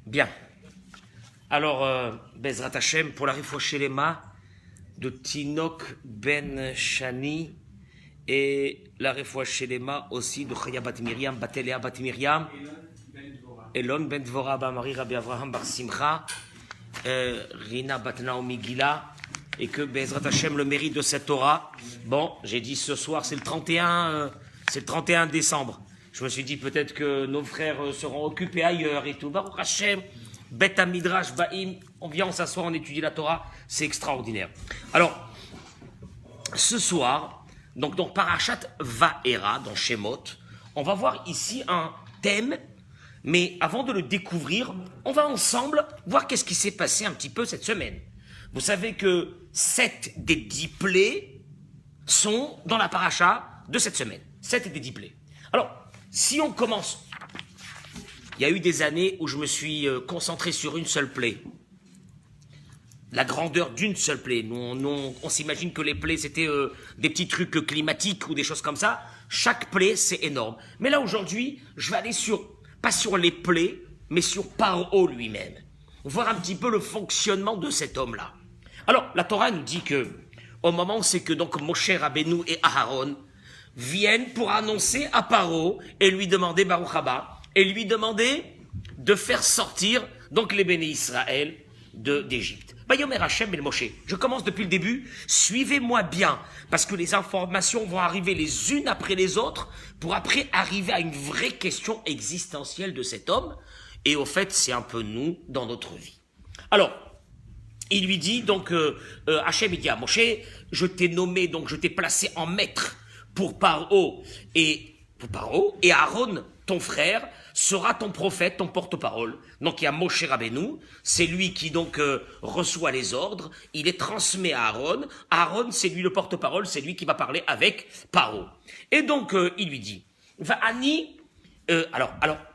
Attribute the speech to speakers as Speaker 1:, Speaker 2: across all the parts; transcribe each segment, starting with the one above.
Speaker 1: Bien. Alors, Bezrat Hashem, pour la Refouachet Lema de Tinok Ben Shani et la Refouachet Lema aussi de Chaya Bat Miriam, Batelea Bat Miriam, Elon Ben Dvora Bamari Rabbi Avraham Bar Simcha, Rina Bat Naomi Gila, et que Bezrat Hashem, le mérite de cette Torah. Bon, j'ai dit ce soir, c'est le 31 décembre. Je me suis dit peut-être que nos frères seront occupés ailleurs et tout. Baruch Hashem, Bet Midrash Baim, on vient, on s'assoit, on étudie la Torah, c'est extraordinaire. Alors, ce soir, donc dans Parashat Va'era, dans Shemot, on va voir ici un thème, mais avant de le découvrir, on va ensemble voir qu'est-ce qui s'est passé un petit peu cette semaine. Vous savez que 7 des 10 plaies sont dans la paracha de cette semaine. 7 des 10 plaies. Alors, si on commence, il y a eu des années où je me suis concentré sur une seule plaie. La grandeur d'une seule plaie. Nous, on s'imagine que les plaies, c'était des petits trucs climatiques ou des choses comme ça. Chaque plaie, c'est énorme. Mais là, aujourd'hui, je vais aller pas sur les plaies, mais sur Paro lui-même. Voir un petit peu le fonctionnement de cet homme-là. Alors, la Torah nous dit que, au moment où c'est que donc Moshe Rabbeinu et Aharon viennent pour annoncer à Paro et lui demander Baruch Haba, et lui demander de faire sortir donc les béné Israël d'Égypte. Vayomer Hashem el Moshe. Je commence depuis le début. Suivez-moi bien, parce que les informations vont arriver les unes après les autres, pour après arriver à une vraie question existentielle de cet homme. Et au fait, c'est un peu nous dans notre vie. Alors, il lui dit donc, Hashem il dit à Moshe, je t'ai nommé, donc je t'ai placé en maître pour Paro et Aaron, ton frère, sera ton prophète, ton porte-parole. Donc il y a Moshe Rabbeinu, c'est lui qui donc reçoit les ordres, il les transmet à Aaron. Aaron, c'est lui le porte-parole, c'est lui qui va parler avec Paro. Et donc il lui dit, Va'ani, alors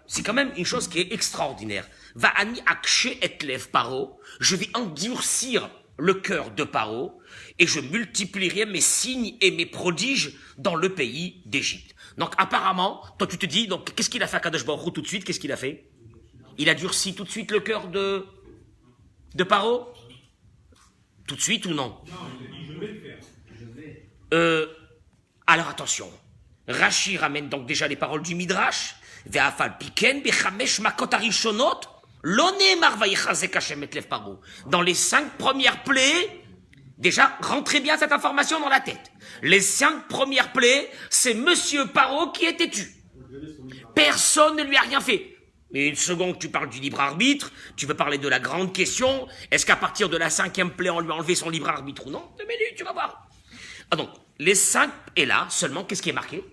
Speaker 1: c'est quand même une chose qui est extraordinaire. Va'ani akshe et lev Paro, je vais endurcir le cœur de Paro et je multiplierai mes signes et mes prodiges dans le pays d'Égypte. Donc apparemment, toi tu te dis, donc qu'est-ce qu'il a fait à Kadosh Baruch Hu tout de suite? Qu'est-ce qu'il a fait? Il a durci tout de suite le cœur de Paro? Tout de suite ou non?
Speaker 2: Non, il a dit je vais le faire.
Speaker 1: Alors attention, Rashi ramène donc déjà les paroles du Midrash. Ve'afal piken bechamesh makot arishonot lo ne'emar vayichazek Hashem et lev Paro. Dans les 5 premières plaies, déjà, rentrez bien cette information dans la tête. Les 5 premières plaies, c'est Monsieur Paro qui est têtu. Personne ne lui a rien fait. Mais une seconde, tu parles du libre arbitre, tu veux parler de la grande question, est-ce qu'à partir de la 5e plaie, on lui a enlevé son libre arbitre ou non? 2 minutes, tu vas voir. Ah donc, les 5, et là, seulement, qu'est-ce qui est marqué?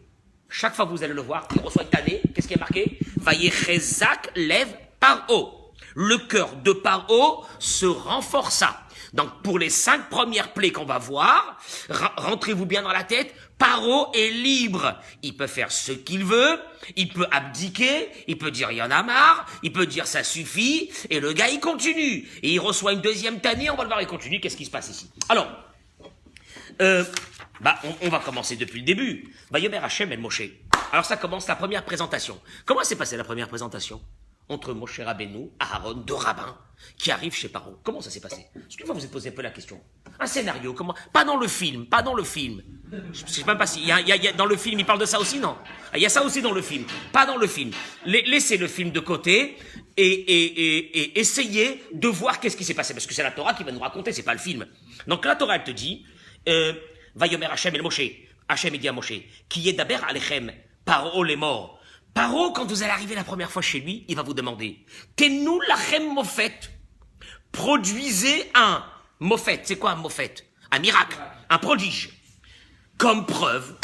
Speaker 1: Chaque fois que vous allez le voir, il reçoit une année, qu'est-ce qui est marqué? Vayechezak lev Paro. Le cœur de Paro se renforça. Donc, pour les 5 premières plaies qu'on va voir, rentrez-vous bien dans la tête, Paro est libre. Il peut faire ce qu'il veut, il peut abdiquer, il peut dire il y en a marre, il peut dire ça suffit, et le gars il continue. Et il reçoit une 2e tannée, on va le voir, il continue. Qu'est-ce qui se passe ici? Alors, on va commencer depuis le début. Vayomer Hashem el Moshe. Alors ça commence la première présentation. Comment s'est passée la première présentation? Entre Moshe Rabbeinu, Aaron, 2 rabbins, qui arrivent chez Paro. Comment ça s'est passé? Parce qu'une fois vous vous êtes posé un peu la question. Un scénario, comment? Pas dans le film. Je sais même pas si, dans le film, il parle de ça aussi, non? Il y a ça aussi dans le film. Pas dans le film. Laissez le film de côté et essayez de voir qu'est-ce qui s'est passé. Parce que c'est la Torah qui va nous raconter, c'est pas le film. Donc la Torah, elle te dit, Vayomer Hashem el Moshe. Hashem il dit à Moshe, qui est d'Aber Alechem, Paro les morts. Paro, quand vous allez arriver la première fois chez lui, il va vous demander, Tenu lachem mofet, produisez un mofet. C'est quoi un mofet? Un miracle, un prodige. Comme preuve,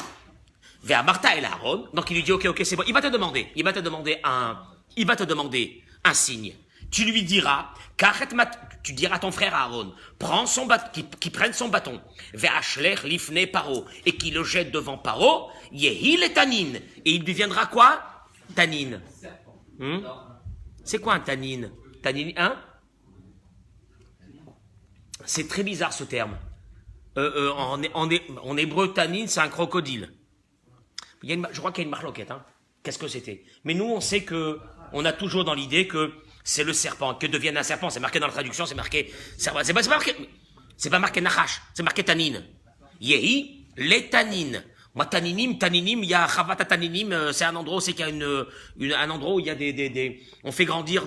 Speaker 1: vers Martha et Aaron. Donc il lui dit, ok, c'est bon. Il va te demander un signe. Tu lui diras, tu diras à ton frère Aaron, qu'il prenne son bâton, ve'ashler lifne Paro, et qu'il le jette devant Paro, yehil et tanin. Et il deviendra quoi? Tanin. C'est quoi un tanin? Tanin, hein? C'est très bizarre ce terme. En hébreu, tanin, c'est un crocodile. Je crois qu'il y a une marloquette, hein? Qu'est-ce que c'était? Mais nous, on sait que, on a toujours dans l'idée que c'est le serpent, que devienne un serpent, c'est marqué dans la traduction, c'est marqué, c'est pas marqué nachash, c'est marqué tanin. Yehi, les tanines. Moi, taninim, il y a Chavat taninim, c'est un endroit où c'est qu'il y a un endroit où il y a on fait grandir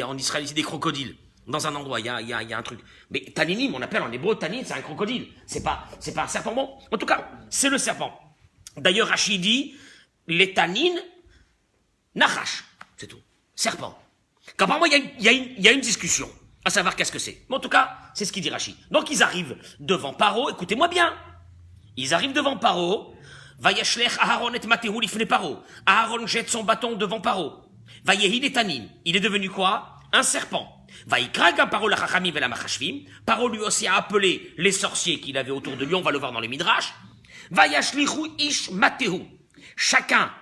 Speaker 1: en Israël ici des crocodiles. Dans un endroit, il y a un truc. Mais taninim, on appelle en hébreu tanin, c'est un crocodile. C'est pas un serpent. Bon, en tout cas, c'est le serpent. D'ailleurs, Rachid dit, les tanines, nachash, c'est tout. Serpent. Qu'apparemment, il y a une discussion, à savoir qu'est-ce que c'est. Mais en tout cas, c'est ce qu'il dit Rachid. Donc, ils arrivent devant Paro, écoutez-moi bien. Ils arrivent devant Paro, Vayashlech Aharon et Matehu lifne Paro. Aharon jette son bâton devant Paro. Vayehi letanin. Il est devenu quoi? Un serpent. Vayikrag Paro la Chachamim et la Machashvim. Paro lui aussi a appelé les sorciers qu'il avait autour de lui, on va le voir dans les Midrash. Vayashlichu ish Matehu. Chacun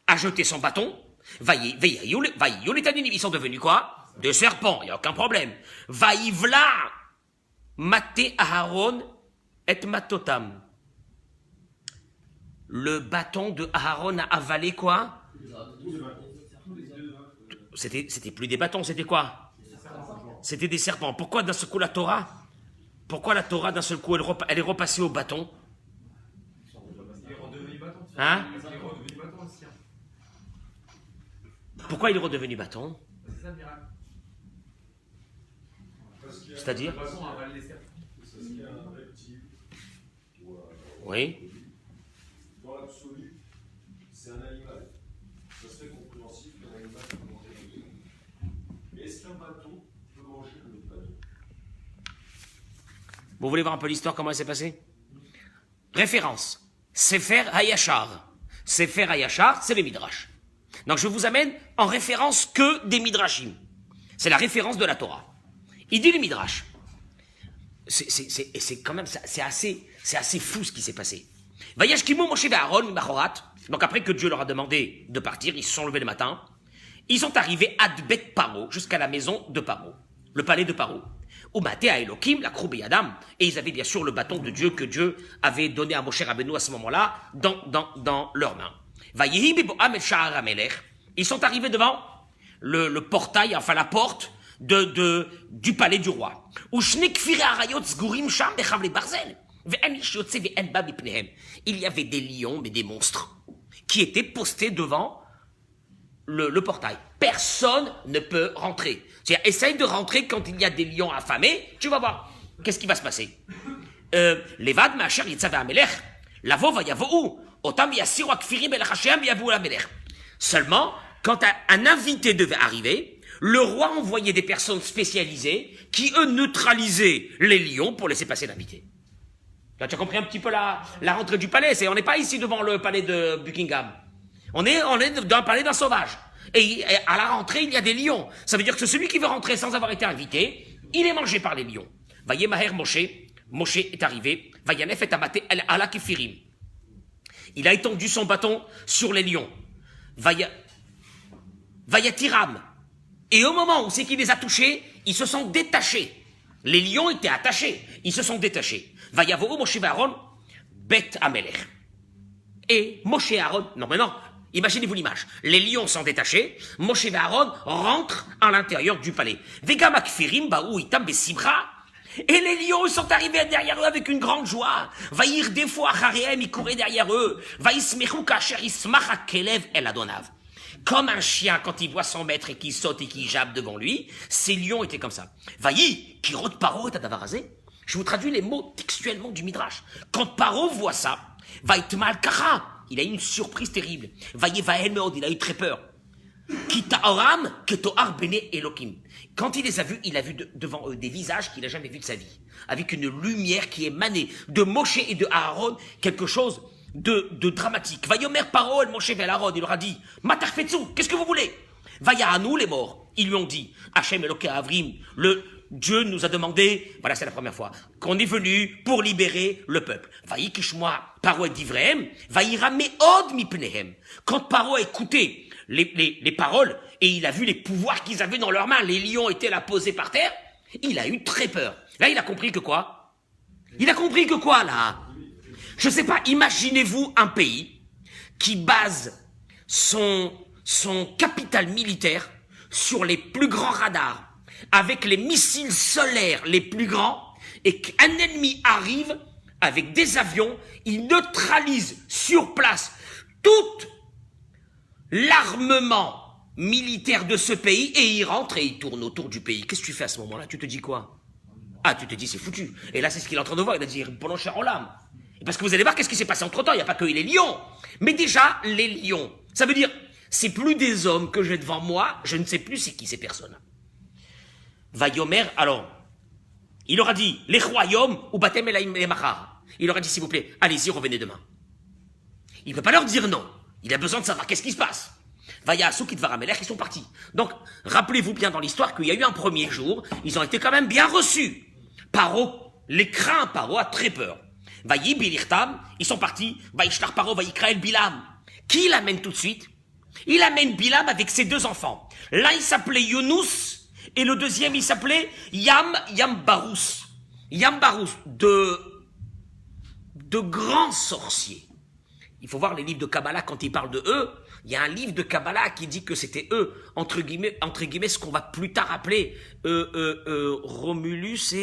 Speaker 1: a jeté son bâton. Ils sont devenus quoi? Des serpents, il n'y a aucun problème. Vaïvla Mate Aharon et Matotam. Le bâton de Aharon a avalé quoi? C'était plus des bâtons, c'était quoi? C'était des serpents. Pourquoi d'un seul coup la Torah? Pourquoi la Torah d'un seul coup elle est repassée au bâton? Hein? Pourquoi il est redevenu bâton? C'est-à-dire? Oui.
Speaker 3: Dans l'absolu, c'est un animal. Ça serait compréhensible qu'un animal peut manger le bâton. Mais est-ce qu'un bâton peut manger le autre bâton?
Speaker 1: Vous voulez voir un peu l'histoire, comment elle s'est passée? Référence. Sefer Hayashar. Sefer Hayashar, c'est les Midrash. Donc je vous amène en référence que des Midrashim. C'est la référence de la Torah. Il dit les Midrash. C'est quand même, c'est assez fou ce qui s'est passé. Vayashkimu Moshe et Aaron Machorat. Donc après que Dieu leur a demandé de partir, ils se sont levés le matin. Ils sont arrivés à Bet Paro, jusqu'à la maison de Paro, le palais de Paro. Umate à Elohim, la Kroubé Adam. Et ils avaient bien sûr le bâton de Dieu que Dieu avait donné à Moshe Rabbeinu à ce moment-là, dans leurs mains. Vayehi Beboam et Sha'ar HaMelech. Ils sont arrivés devant le portail, enfin la porte du palais du roi. Il y avait des lions, mais des monstres, qui étaient postés devant le portail. Personne ne peut rentrer. C'est-à-dire, essaye de rentrer quand il y a des lions affamés, tu vas voir. Qu'est-ce qui va se passer? Levad ma'asher yitzav ha'melech, lavo vayavo'u, otam yassiru akfirim el hashem yavu ha'melech. Seulement, quand un invité devait arriver, le roi envoyait des personnes spécialisées qui, eux, neutralisaient les lions pour laisser passer l'invité. Tu as compris un petit peu la rentrée du palais. On n'est pas ici devant le palais de Buckingham. On est dans le palais d'un sauvage. Et à la rentrée, il y a des lions. Ça veut dire que celui qui veut rentrer sans avoir été invité, il est mangé par les lions. Vaye Maher Moshe. Moshe est arrivé. Vayanef et Amaté El Ala Kifirim. Il a étendu son bâton sur les lions. Vayatiram. Et au moment où c'est qu'il les a touchés, ils se sont détachés. Les lions étaient attachés. Ils se sont détachés. Vayavo Moshe et Aaron, Bet Amelech. Et Moshe et Aaron, non mais non, imaginez-vous l'image. Les lions sont détachés, Moshe et Aaron rentrent à l'intérieur du palais. Vegam Akfirim, Baou Itam Besimra. Et les lions sont arrivés derrière eux avec une grande joie. Vaïr des fois Hareem, ils couraient derrière eux. Vaïsmechu Kacher Ismacha Kelev El Adonav. Comme un chien quand il voit son maître et qu'il saute et qu'il jappe devant lui, ces lions étaient comme ça. Vaï, Kirot Paro et Adavarazé. Je vous traduis les mots textuellement du Midrash. Quand Paro voit ça, Vaïtmal Kara, il a eu une surprise terrible. Vaïe Vaël Meod, il a eu très peur. Kitaoram, Ketoar Bene Elohim. Quand il les a vus, il a vu devant eux des visages qu'il n'a jamais vus de sa vie. Avec une lumière qui émanait de Moshe et de Aaron, quelque chose de dramatique. Vayomer Paro, el Moshe et Aaron, il leur a dit, Matarfetsu, qu'est-ce que vous voulez? Vaya à nous les morts. Ils lui ont dit, Hachem Eloke Avrim, le Dieu nous a demandé, voilà c'est la première fois, qu'on est venu pour libérer le peuple. Vaïkishmoa Paro et d'Ivrehem, Vaïra Meod Mipnehem. Quand Paro a écouté les paroles et il a vu les pouvoirs qu'ils avaient dans leurs mains, les lions étaient là posés par terre, il a eu très peur. Là il a compris que quoi? Il a compris que quoi là? Je sais pas, imaginez-vous un pays qui base son capital militaire sur les plus grands radars, avec les missiles solaires les plus grands, et qu'un ennemi arrive avec des avions, il neutralise sur place tout l'armement militaire de ce pays, et il rentre et il tourne autour du pays. Qu'est-ce que tu fais à ce moment-là? Tu te dis quoi? Ah, tu te dis c'est foutu. Et là, c'est ce qu'il est en train de voir. Il a dit, pendant cher en l'âme. Parce que vous allez voir qu'est-ce qui s'est passé entre-temps. Il n'y a pas que les lions. Mais déjà, les lions. Ça veut dire, c'est plus des hommes que j'ai devant moi. Je ne sais plus c'est qui ces personnes. Vayomer, alors, il aura dit, les royaumes, ou batem et machar. Il aura dit, s'il vous plaît, allez-y, revenez demain. Il ne peut pas leur dire non. Il a besoin de savoir qu'est-ce qui se passe. Vaya Soukit Varamelech, ils sont partis. Donc, rappelez-vous bien dans l'histoire qu'il y a eu un premier jour, ils ont été quand même bien reçus. Paro, les craints, Paro a très peur. Vayi Bilirtam, ils sont partis. Vaishtar Paro, Vayikrael Bilam. Qui l'amène tout de suite? Il amène Bilam avec ses deux enfants. L'un, il s'appelait Younous, et le deuxième, il s'appelait Yambarous. Yambarous, de grands sorciers. Il faut voir les livres de Kabbalah quand ils parlent de eux. Il y a un livre de Kabbalah qui dit que c'était eux, entre guillemets, ce qu'on va plus tard appeler Romulus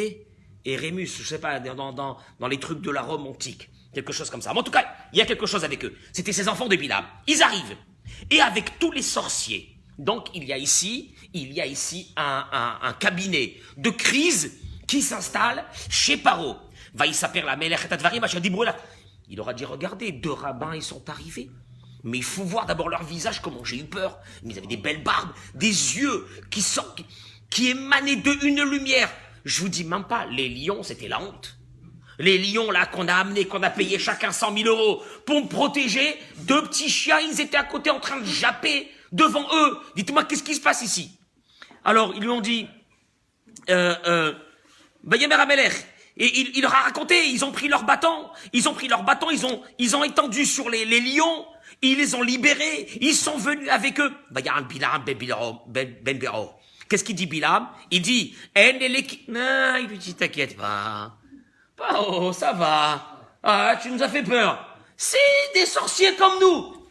Speaker 1: et Rémus, je sais pas, dans les trucs de la Rome antique, quelque chose comme ça. Mais en tout cas, il y a quelque chose avec eux. C'était ces enfants de Bilam. Ils arrivent, et avec tous les sorciers. Donc, il y a ici un cabinet de crise qui s'installe chez Paro. Va y s'appeler la Melech et Advarim, il aura dit, regardez, deux rabbins, ils sont arrivés. Mais il faut voir d'abord leur visage, comment j'ai eu peur. Mais ils avaient des belles barbes, des yeux qui émanaient d'une lumière. Je vous dis même pas, les lions, c'était la honte. Les lions, là, qu'on a amenés, qu'on a payé chacun 100 000 euros pour me protéger, deux petits chiens, ils étaient à côté en train de japper devant eux. Dites-moi, qu'est-ce qui se passe ici? Alors, ils lui ont dit, Bayemer Amelech. Et il leur a raconté, ils ont pris leur bâton, ils ont étendu sur les lions, ils les ont libérés, ils sont venus avec eux. Bilam Ben Bero. Qu'est-ce qu'il dit Bilam? Il dit, non, il lui dit, t'inquiète pas. Oh, ça va. Ah, tu nous as fait peur. C'est des sorciers comme nous.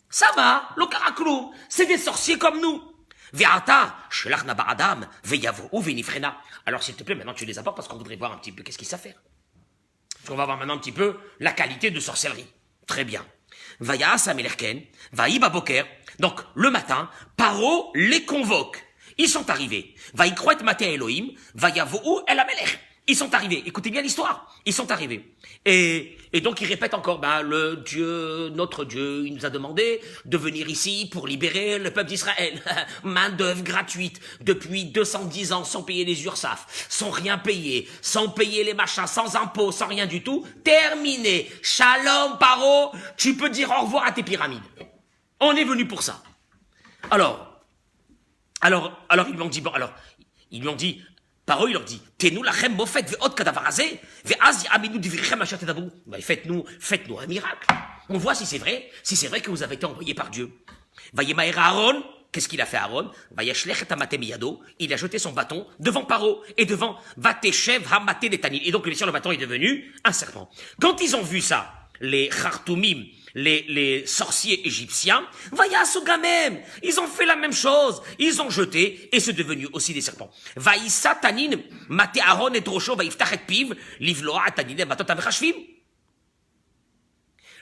Speaker 1: Ça va, le Karaklou, c'est des sorciers comme nous. Ve'ata, shelach naba adam, ve'yavo ve'nifrena. Alors, s'il te plaît, maintenant tu les apportes parce qu'on voudrait voir un petit peu qu'est-ce qu'ils savent faire. On va voir maintenant un petit peu la qualité de sorcellerie. Très bien. Vaya Samelerken, Vaïba Boker. Donc, le matin, Paro les convoque. Ils sont arrivés. Vaïkroet Maté Elohim, Vayavo El Amelech. Ils sont arrivés. Écoutez bien l'histoire. Ils sont arrivés. Et donc, ils répètent encore, le Dieu, notre Dieu, il nous a demandé de venir ici pour libérer le peuple d'Israël. Main d'œuvre gratuite. Depuis 210 ans, sans payer les URSAF, sans rien payer, sans payer les machins, sans impôts, sans rien du tout. Terminé. Shalom, Paro. Tu peux dire au revoir à tes pyramides. On est venu pour ça. Alors, ils lui ont dit, Paro, il leur dit, Tenu lachem mofet ve'ot kadavarazé, ve'az ya'aminu divrichem asher tedabru. Faites-nous un miracle. On voit si c'est vrai que vous avez été envoyé par Dieu. Vayemaer Aaron, qu'est-ce qu'il a fait Aaron? Vayashlech et amate miyado, il a jeté son bâton devant Paro et devant Vateshev hamate letanil. Et donc, bien sûr, le bâton est devenu un serpent. Quand ils ont vu ça, les Khartoumim, les sorciers égyptiens, Vayasogamem, ils ont fait la même chose, ils ont jeté, et c'est devenu aussi des serpents. Vaïssa tanin, mate Aaron et drosho, vaïftach et piv, livloa tanin, batot avechashvim.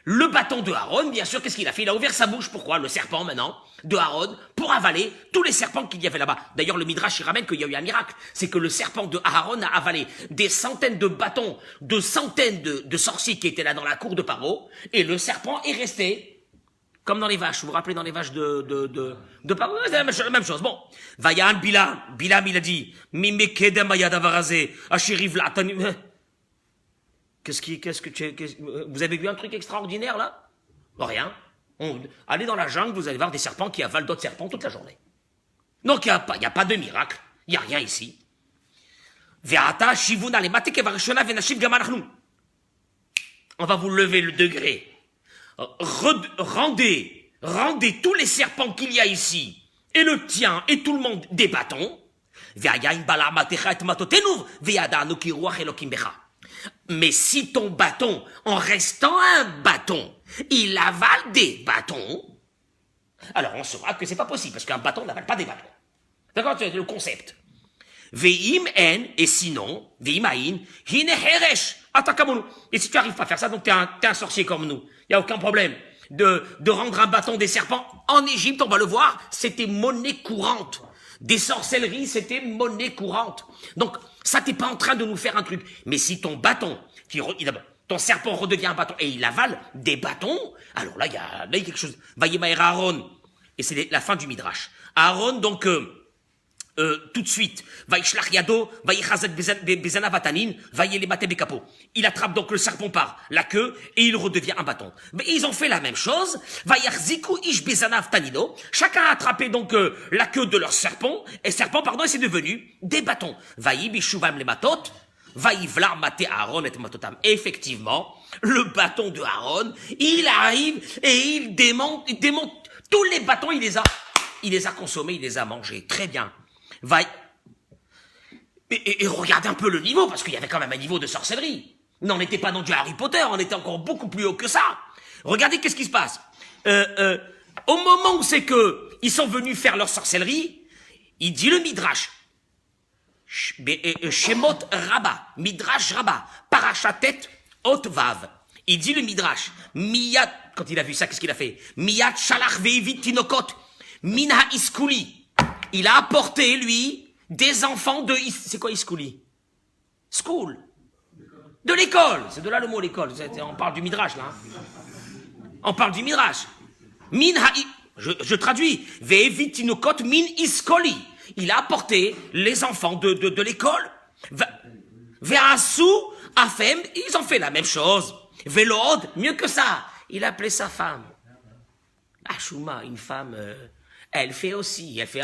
Speaker 1: Le bâton de Aaron, bien sûr, qu'est-ce qu'il a fait? Il a ouvert sa bouche, pourquoi? Le serpent, maintenant, de Aaron, pour avaler tous les serpents qu'il y avait là-bas. D'ailleurs, le Midrash, il ramène qu'il y a eu un miracle. C'est que le serpent de Aaron a avalé des centaines de bâtons, de centaines de sorciers qui étaient là dans la cour de Paro, et le serpent est resté, comme dans les vaches. Vous vous rappelez dans les vaches de Paro? C'est la même chose. Bon. Vayan Bilam, il a dit, Mimekedem ayadavarazé, ashiriv la'atani. Vous avez vu un truc extraordinaire, là? Rien. Allez dans la jungle, vous allez voir des serpents qui avalent d'autres serpents toute la journée. Donc, il n'y a pas de miracle. Il n'y a rien ici. On va vous lever le degré. Rendez tous les serpents qu'il y a ici, et le tien, et tout le monde, des bâtons. Mais si ton bâton, en restant un bâton, il avale des bâtons, alors on saura que c'est pas possible, parce qu'un bâton n'avale pas des bâtons. D'accord, c'est le concept. Ve'im en, et sinon, ve'im aïn, hine heresh, atakamonu. Et si tu n'arrives pas à faire ça, donc t'es un sorcier comme nous. Il n'y a aucun problème. De rendre un bâton des serpents. En Égypte, on va le voir, c'était monnaie courante. Des sorcelleries, c'était monnaie courante. Donc, ça, t'es pas en train de nous faire un truc. Mais si ton bâton, ton serpent redevient un bâton et il avale des bâtons, alors là, il y a quelque chose. Vayemaer Aaron. Et c'est la fin du Midrash. Aaron, donc, tout de suite, Vaishlach Yado, Vaichazet Bezana Vatanin, Vayelemate Bekapo. Il attrape donc le serpent par la queue et il redevient un bâton. Mais ils ont fait la même chose. Vayarziku Ish Bezana Vtanino. Chacun a attrapé donc la queue de leur serpent, et c'est devenu des bâtons. Vaïbishuvam les matot, Vaïvlar Mate Aaron et Matotam. Effectivement, le bâton de Aaron, il arrive et il démonte tous les bâtons, il les a consommés, il les a mangés. Très bien. Et regardez un peu le niveau, parce qu'il y avait quand même un niveau de sorcellerie. On n'était pas dans du Harry Potter, on était encore beaucoup plus haut que ça. Regardez qu'est-ce qui se passe. Au moment où c'est que ils sont venus faire leur sorcellerie, il dit le Midrash, Shemot Rabba, Midrash Rabba, Parachatet Ot Vav. Il dit le Midrash, Miyat, quand il a vu ça, qu'est-ce qu'il a fait? Miyat Shalach Veivit Tinokot, Minha Iskuli. Il a apporté, lui, des enfants de... C'est quoi Iskouli? School. De l'école. C'est de là le mot l'école. On parle du Midrash, là. On parle du Midrash. Min je traduis. Ve'evitinokot min iskoli. Il a apporté les enfants de l'école. Ve'asu afem. Ils ont fait la même chose. Ve'lod, mieux que ça. Il a appelé sa femme. Ashuma, une femme... Elle fait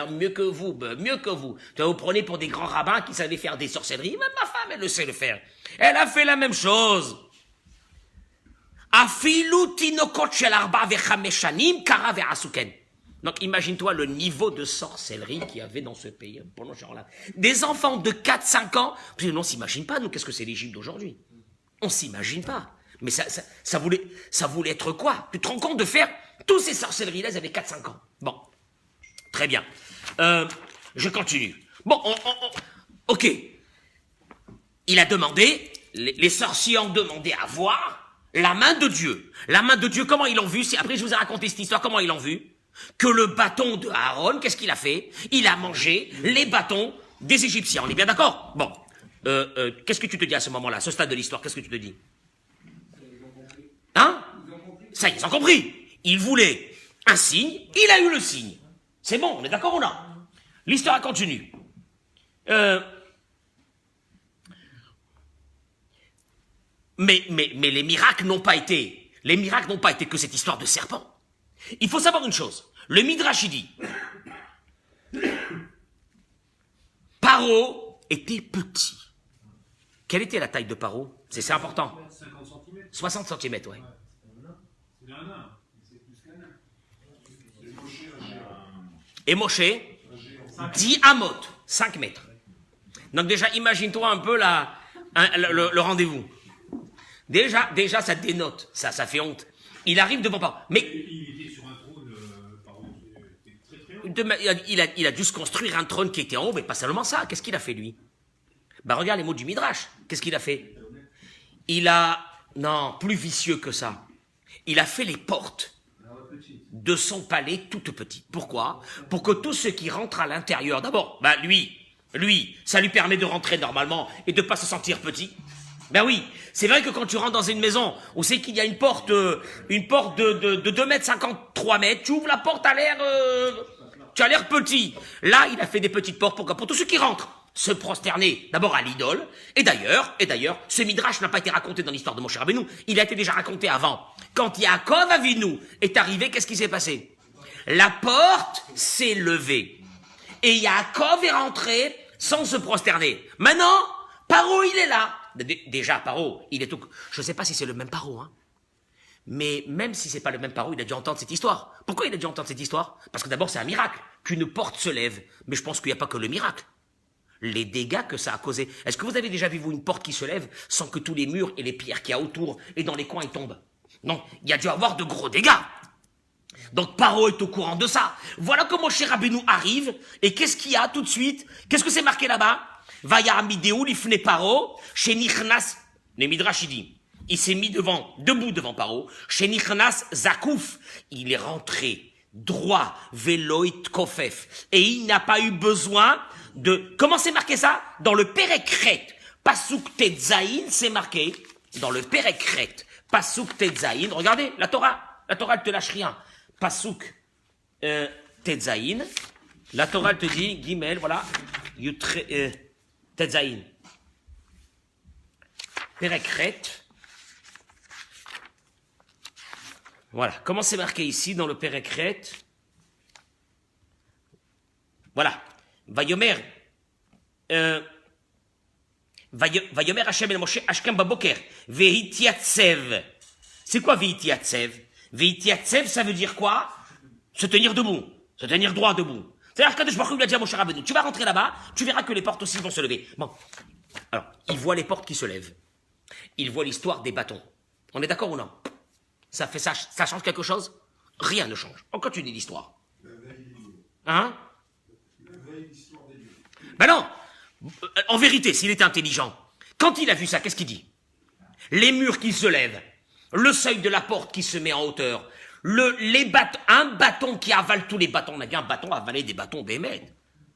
Speaker 1: mieux que vous, mieux que vous. Vous prenez pour des grands rabbins qui savaient faire des sorcelleries. Même ma femme, elle le sait le faire. Elle a fait la même chose. Donc imagine-toi le niveau de sorcellerie qu'il y avait dans ce pays pendant ce genre-là. Des enfants de 4-5 ans, parce que on s'imagine pas, nous, qu'est-ce que c'est l'Égypte d'aujourd'hui? On s'imagine pas. Mais ça voulait être quoi? Tu te rends compte de faire tous ces sorcelleries-là, ils avaient 4-5 ans. Bon. Très bien. Je continue. Bon, ok. Il a demandé, les sorciers ont demandé à voir la main de Dieu. La main de Dieu, comment ils l'ont vu? Après, je vous ai raconté cette histoire, comment ils l'ont vu? Que le bâton de Aaron, qu'est-ce qu'il a fait? Il a mangé les bâtons des Égyptiens. On est bien d'accord? Bon. Qu'est-ce que tu te dis à ce moment-là, à ce stade de l'histoire? Qu'est-ce que tu te dis? Hein? Ça, ils ont compris. Il voulait un signe, il a eu le signe. C'est bon, on est d'accord ou non? L'histoire continue. Mais les miracles n'ont pas été que cette histoire de serpent. Il faut savoir une chose. Le Midrash il dit, Paro était petit. Quelle était la taille de Paro? C'est important.
Speaker 2: 50 cm.
Speaker 1: 60 cm, ouais.
Speaker 2: C'est un nain. C'est plus qu'un nain.
Speaker 1: Et Moshe, 10 amot, 5 mètres. Donc déjà, imagine-toi un peu le rendez-vous. Déjà, ça dénote, ça fait honte. Il arrive devant Paro. Mais
Speaker 2: il était sur un trône, Paro, c'était très très haut.
Speaker 1: il a dû se construire un trône qui était en haut, mais pas seulement ça. Qu'est-ce qu'il a fait, lui? Regarde les mots du Midrash. Qu'est-ce qu'il a fait? Non, plus vicieux que ça. Il a fait les portes de son palais toutes petites. Pourquoi? Pour que tous ceux qui rentrent à l'intérieur, d'abord, lui, ça lui permet de rentrer normalement et de pas se sentir petit. Ben oui, c'est vrai que quand tu rentres dans une maison, on sait qu'il y a une porte de 2 mètres 53 mètres, tu ouvres la porte, tu as l'air petit. Là, il a fait des petites portes pour tous ceux qui rentrent se prosterner d'abord à l'idole. Et d'ailleurs, ce Midrash n'a pas été raconté dans l'histoire de Moshe Rabbeinu, il a été déjà raconté avant. Quand Yaakov Avinu est arrivé, qu'est-ce qui s'est passé? La porte s'est levée. Et Yaakov est rentré sans se prosterner. Maintenant, Paro, il est là. Déjà, Paro, il est tout... Je ne sais pas si c'est le même Paro, hein. Mais même si c'est pas le même Paro, il a dû entendre cette histoire. Pourquoi il a dû entendre cette histoire? Parce que d'abord, c'est un miracle qu'une porte se lève. Mais je pense qu'il n'y a pas que le miracle. Les dégâts que ça a causé. Est-ce que vous avez déjà vu, vous, une porte qui se lève sans que tous les murs et les pierres qu'il y a autour et dans les coins, ils tombent? Non, il y a dû avoir de gros dégâts. Donc Paro est au courant de ça. Voilà comment Moshe Rabbeinu arrive, et qu'est-ce qu'il y a tout de suite? Qu'est-ce que c'est marqué là-bas? Vaya Amidéou, l'ifne Paro, chez Nichnas, les Midrash il dit, il s'est mis debout devant Paro, chez Nichnas Zakouf, il est rentré droit, Veloit Kofef, et il n'a pas eu besoin de... Comment c'est marqué ça? Dans le Pérekret, Pasuk Tetzaïn, c'est marqué, dans le Pérekret, Pasuk Tetzaïn, regardez, la Torah elle te lâche rien. Pasuk Tetzaïn, la Torah elle te dit, Gimel, voilà, Tetzaïn. Pérekret. Voilà, comment c'est marqué ici dans le Pérekret? Voilà, Vayomer Hashem el Moshe Ashkem Baboker, Vehitiatsev. C'est quoi Vehitiatsev? Vehitiatsev, ça veut dire quoi? Se tenir debout, se tenir droit debout. C'est-à-dire que Kadosh Baruch Hu lui a dit à Moshe Rabbeinu, tu vas rentrer là-bas, tu verras que les portes aussi vont se lever. Bon, alors, il voit les portes qui se lèvent. Il voit l'histoire des bâtons. On est d'accord ou non? Ça change quelque chose? Rien ne change. On continue l'histoire. Hein? Ben non! En vérité, s'il était intelligent, quand il a vu ça, qu'est-ce qu'il dit? Les murs qui se lèvent, le seuil de la porte qui se met en hauteur, un bâton qui avale tous les bâtons. On a dit un bâton avaler des bâtons bémèdes.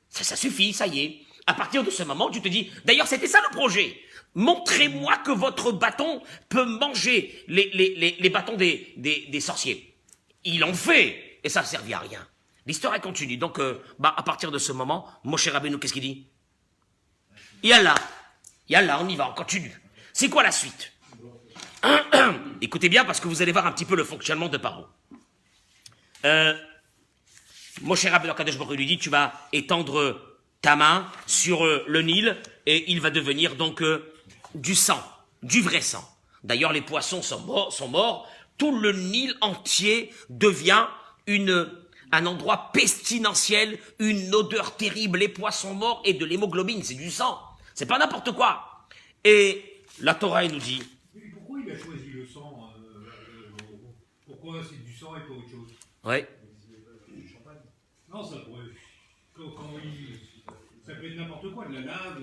Speaker 1: Ça suffit, ça y est. À partir de ce moment, tu te dis, d'ailleurs, c'était ça le projet. Montrez-moi que votre bâton peut manger les bâtons des sorciers. Il en fait, et ça ne servit à rien. L'histoire, elle continue. Donc, à partir de ce moment, Moshe Rabbeinu, qu'est-ce qu'il dit? Yallah, on y va, on continue. C'est quoi la suite? Écoutez bien, parce que vous allez voir un petit peu le fonctionnement de Paro. Moshe Rabbeinu Kadosh Baruch Hu lui dit, tu vas étendre ta main sur le Nil, et il va devenir donc du sang, du vrai sang. D'ailleurs, les poissons sont morts. Tout le Nil entier devient un endroit pestilentiel, une odeur terrible. Les poissons morts et de l'hémoglobine, c'est du sang. C'est pas n'importe quoi. Et la Torah, elle nous dit...
Speaker 2: Mais pourquoi il a choisi le sang Pourquoi c'est du sang et pas autre chose?
Speaker 1: Ouais.
Speaker 2: Non, ça pourrait... Ça peut être n'importe quoi, de la lave...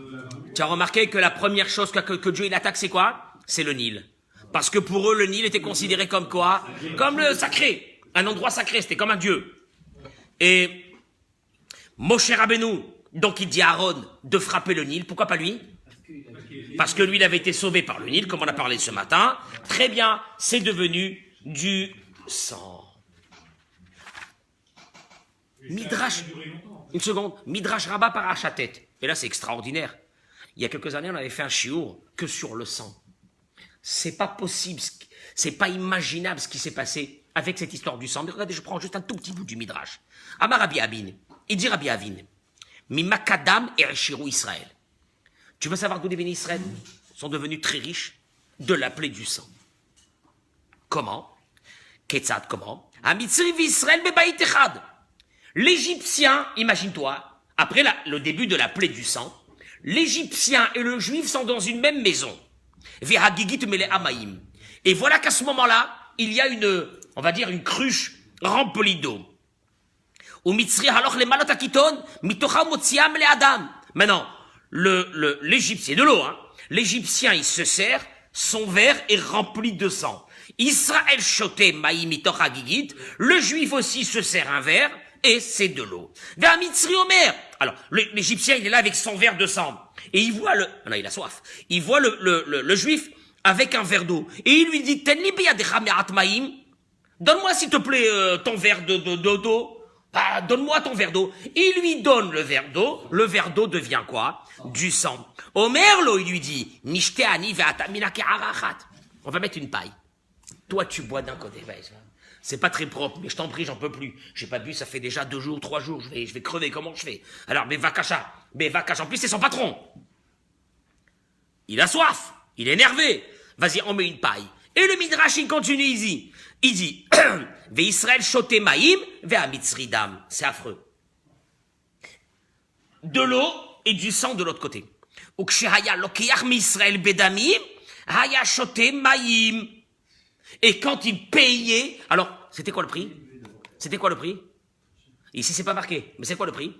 Speaker 1: Tu as remarqué que la première chose que Dieu il attaque, c'est quoi? C'est le Nil. Parce que pour eux, le Nil était considéré comme quoi? Comme le sacré. Un endroit sacré, c'était comme un dieu. Et Moshe Rabbeinu, donc il dit à Aaron de frapper le Nil. Pourquoi pas lui? Parce que lui, il avait été sauvé par le Nil, comme on a parlé ce matin. Très bien, c'est devenu du sang. Midrash, une seconde, Midrash Rabbah Parachatet. Et là, c'est extraordinaire. Il y a quelques années, on avait fait un shiur que sur le sang. C'est pas possible, c'est pas imaginable ce qui s'est passé avec cette histoire du sang. Mais regardez, je prends juste un tout petit bout du Midrash. Amar Rabbi Avin, il dit Rabbi Avin, Mimakadam et Shiru Israël. Tu veux savoir d'où les bénis Israël sont devenus très riches? De la plaie du sang. Comment? Ketzad, comment? Amitzri Israël bebaït echad. L'Égyptien, imagine-toi, après le début de la plaie du sang, l'Égyptien et le Juif sont dans une même maison. Vehagigit mele amaim. Et voilà qu'à ce moment-là, il y a on va dire une cruche remplie d'eau. Maintenant, l'Égyptien, de l'eau, hein. L'Égyptien, il se sert, son verre est rempli de sang. Israël shoté maïm mitoch hagigit, le Juif aussi se sert un verre, et c'est de l'eau. Alors, l'Égyptien, il est là avec son verre de sang. Et il voit non, il a soif. Il voit le Juif avec un verre d'eau. Et il lui dit, donne-moi s'il te plaît ton verre d'eau. Bah, donne-moi ton verre d'eau. Il lui donne le verre d'eau. Le verre d'eau devient quoi? Du sang. Omerlo, il lui dit, on va mettre une paille. Toi, tu bois d'un côté. C'est pas très propre, mais je t'en prie, j'en peux plus. J'ai pas bu, ça fait déjà 2 jours, 3 jours, je vais crever, comment je fais? Alors, mais Vakacha, en plus c'est son patron. Il a soif, il est énervé. Vas-y, on met une paille. Et le Midrash, il continue ici. Il dit, Ve Israël shoté maïm, ve amitzridam. C'est affreux. De l'eau et du sang de l'autre côté. Ukshehaya lokeach mi Israël bedamim, haya shoté maïm. Et quand il payait, alors, c'était quoi le prix? C'était quoi le prix? Ici, c'est pas marqué. Mais c'est quoi le prix?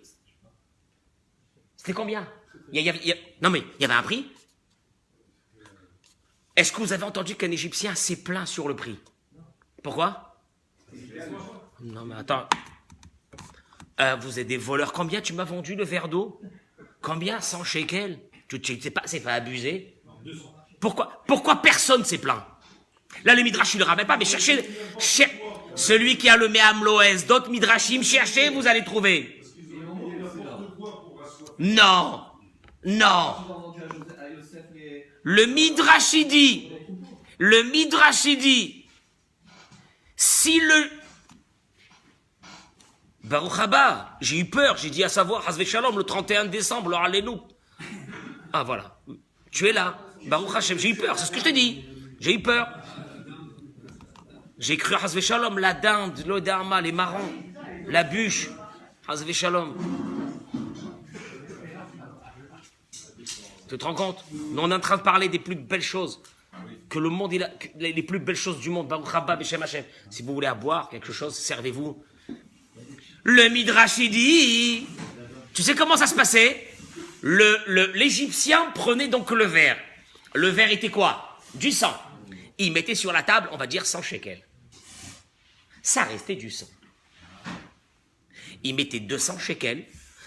Speaker 1: C'était combien? Non, mais il y avait un prix? Est-ce que vous avez entendu qu'un Égyptien s'est plaint sur le prix? Pourquoi? Non, mais attends. Vous êtes des voleurs. Combien tu m'as vendu le verre d'eau? Combien? 100 shekels? C'est pas abusé? Pourquoi personne s'est plaint? Là, le Midrash, il ne le ramène pas, mais cherchez celui qui a le Me'am Loès, d'autres Midrashim, cherchez, vous allez trouver. Non. Le Midrash, il dit, si le... Baruch haba, j'ai eu peur, j'ai dit à savoir, Hasve Shalom, le 31 décembre, allez-nous. Ah, voilà. Tu es là. Baruch Hashem, j'ai eu peur, c'est ce que je t'ai dit. J'ai eu peur. J'ai cru à Hasve Shalom, la dinde, l'odama, les marrons, la bûche. Hasve Shalom. Tu te rends compte? Nous, on est en train de parler des plus belles choses. Que le monde, les plus belles choses du monde. Baruch haba, Beshem Hashem. Si vous voulez à boire quelque chose, servez-vous. Le Midrash dit, tu sais comment ça se passait? L'Égyptien prenait donc le verre. Le verre était quoi? Du sang. Il mettait sur la table, on va dire 100 shekels. Ça restait du sang. Il mettait 200 shekels,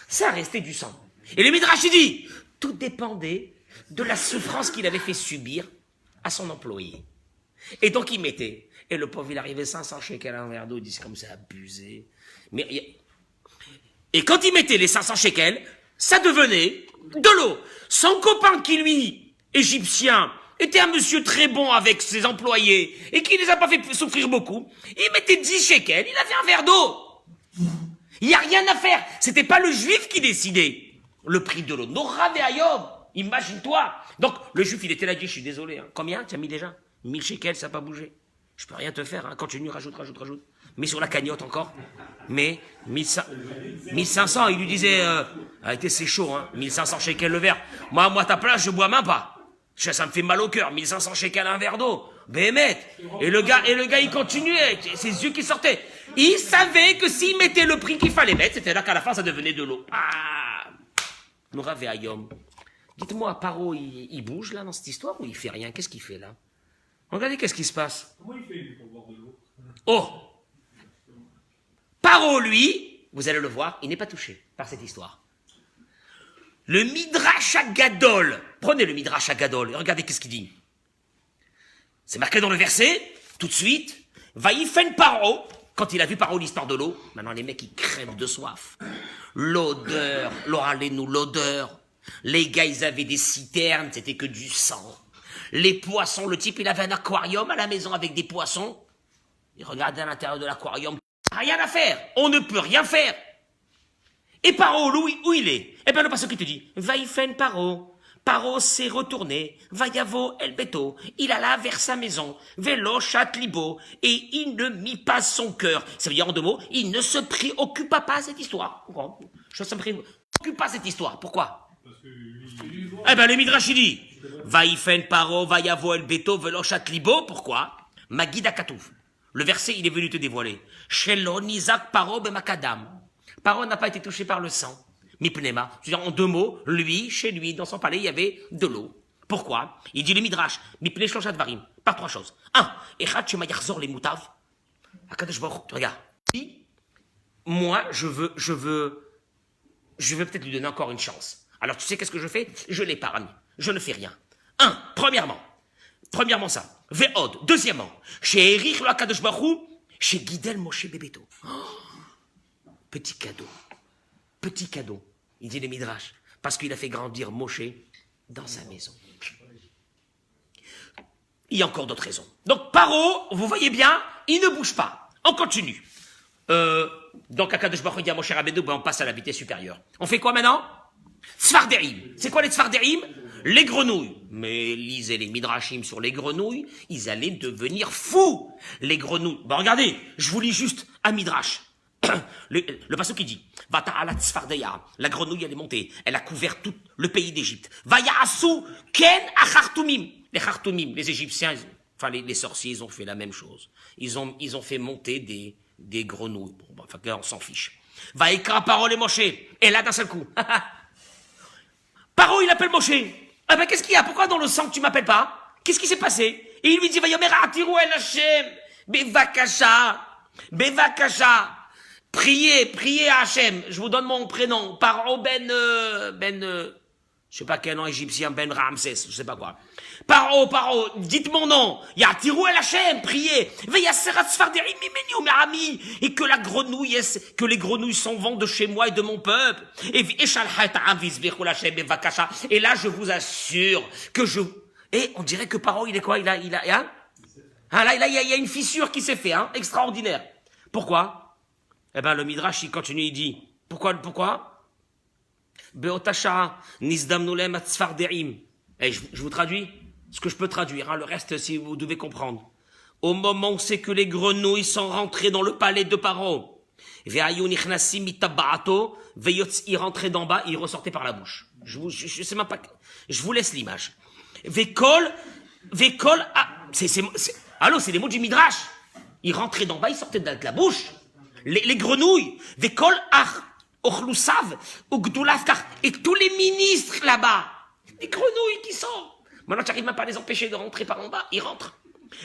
Speaker 1: ça restait du sang. Et le Midrash dit, tout dépendait de la souffrance qu'il avait fait subir à son employé. Et donc il mettait, et le pauvre il arrivait 500 shekels à un verre d'eau, il dit c'est comme c'est abusé. Et quand il mettait les 500 shekels, ça devenait de l'eau. Son copain qui lui, égyptien, était un monsieur très bon avec ses employés et qui ne les a pas fait souffrir beaucoup, il mettait 10 shekels, il avait un verre d'eau. Il n'y a rien à faire. C'était pas le juif qui décidait le prix de l'eau. Nora ve'ayom, imagine-toi. Donc le juif il était là, il dit je suis désolé. Hein. Combien tu as mis déjà? 1000 shekels, ça n'a pas bougé. Je peux rien te faire. Hein. Continue, rajoute. Mais sur la cagnotte encore. Mais 1500, il lui disait, arrêtez, c'est chaud, hein. 1500 shekels le verre. Moi, à ta place, je bois même pas. Ça me fait mal au cœur. 1500 shekels un verre d'eau. Béhémet. Et le gars, il continuait. Ses yeux qui sortaient. Il savait que s'il mettait le prix qu'il fallait mettre, c'était là qu'à la fin, ça devenait de l'eau. Ah! Nora ve'ayom. Dites-moi, Paro, il bouge là dans cette histoire ou il fait rien? Qu'est-ce qu'il fait là? Regardez qu'est-ce qui se passe. Comment il fait pour boire de l'eau? Oh! Paro, lui, vous allez le voir, il n'est pas touché par cette histoire. Le Midrash Agadol, prenez le Midrash Agadol et regardez qu'est-ce qu'il dit. C'est marqué dans le verset, tout de suite, Vaïfen Paro, quand il a vu Paro l'histoire de l'eau, maintenant les mecs ils crèvent de soif. L'odeur, l'odeur. Les gars ils avaient des citernes, c'était que du sang. Les poissons, le type il avait un aquarium à la maison avec des poissons. Il regardait à l'intérieur de l'aquarium. Rien à faire, on ne peut rien faire. Et Paro, où il est? Eh bien le passage qui te dit, Vaïfen Paro. Paro s'est retourné, Vayavo el Beto, il alla vers sa maison, Velo chat libo, et il ne mit pas son cœur. Ça veut dire en 2 mots, il ne se préoccupa pas cette histoire. Pourquoi? Je ne se préoccupe pas cette histoire. Pourquoi? Eh bien le Midrash il dit, Vaïfen Paro, Vayavo el Beto, Velo chat libo, pourquoi? Magida Katouf. Le verset, il est venu te dévoiler. Shelon Isaac Paro bemakadam. Paro n'a pas été touché par le sang. Mipnema. C'est-à-dire, en 2 mots, lui, chez lui, dans son palais, il y avait de l'eau. Pourquoi? Il dit le Midrash. Mipne shloshat dvarim. Par 3 choses. 1. Echad shema yachzor les moutav. Akadosh Baruch Hu. Regarde. Moi, je veux peut-être lui donner encore une chance. Alors, tu sais qu'est-ce que je fais? Je l'épargne. Je ne fais rien. 1. Premièrement ça. Ve'od. Deuxièmement, chez Erich le Akadosh Baruch Hu, chez Guidel Moshe Bebeto. Oh, petit cadeau. Il dit le Midrash, parce qu'il a fait grandir Moshe dans sa maison. Il y a encore d'autres raisons. Donc Paro, vous voyez bien, il ne bouge pas. On continue. Donc Akadosh Baruch Hu dit à Moshe Rabbeinu, on passe à la vitesse supérieure. On fait quoi maintenant? Tzfarderim. C'est quoi les Tzfarderim? Les grenouilles. Mais lisez les Midrashim sur les grenouilles, ils allaient devenir fous. Les grenouilles. Regardez, je vous lis juste un Midrash. Le passage qui dit, Vata'ala Tzfardeya, la grenouille elle est montée, elle a couvert tout le pays d'Égypte. Vaya'asu ken achartumim. Les chartumim, les Égyptiens, enfin les sorciers, ils ont fait la même chose. Ils ont fait monter des grenouilles. Bon, enfin, on s'en fiche. Va écra Paro les Moshe. Et là, d'un seul coup. Paro, il appelle Moshe. Ah ben, qu'est-ce qu'il y a? Pourquoi dans le sang tu m'appelles pas? Qu'est-ce qui s'est passé? Et il lui dit, va yomer atirou el Hashem. Bevakasha. Priez à Hachem. Je vous donne mon prénom. Paro je sais pas quel nom égyptien, Ben Ramsès, je sais pas quoi. Paro, dites mon nom. Yatirou el Hashem, priez. Et que les grenouilles s'en vont de chez moi et de mon peuple. Et là, je vous assure que Et on dirait que Paro, il est quoi? Il a, hein? Ah, là, il y a une fissure qui s'est faite, hein? Extraordinaire. Pourquoi? Eh ben, le Midrash, il continue, il dit. Pourquoi? Beotasha, Nizdamnulem Atzfardeim. Et je vous traduis ce que je peux traduire, hein, le reste, si vous devez comprendre. Au moment où c'est que les grenouilles sont rentrées dans le palais de Paro, ils rentraient d'en bas, ils ressortaient par la bouche. Je sais même pas, je vous laisse l'image. Allô, c'est les mots du Midrash. Ils rentraient d'en bas, ils sortaient de la bouche. Les grenouilles, Vekol Ach, Ochlusav, Ogdulafkar, et tous les ministres là-bas, les grenouilles qui sortent. Maintenant, tu n'arrives même pas à les empêcher de rentrer par en bas, ils rentrent.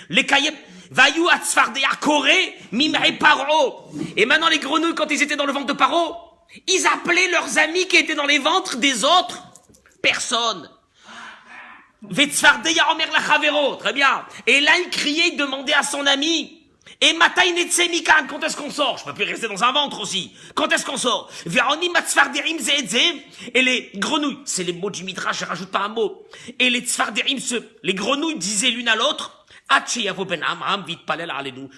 Speaker 1: Les Kayeb, Vayou Atzfardea Koré, Mimre Paro. Et maintenant, les grenouilles, quand ils étaient dans le ventre de Paro, ils appelaient leurs amis qui étaient dans les ventres des autres personnes. Vetzfardea Omer Lachavero, très bien. Et là, il criait, il demandait à son ami. Et Mataï Netsemikan, quand est-ce qu'on sort? Je peux plus rester dans un ventre aussi. Quand est-ce qu'on sort? Et les grenouilles, c'est les mots du Midrash, je rajoute pas un mot. Et les tzfarderim, les grenouilles disaient l'une à l'autre,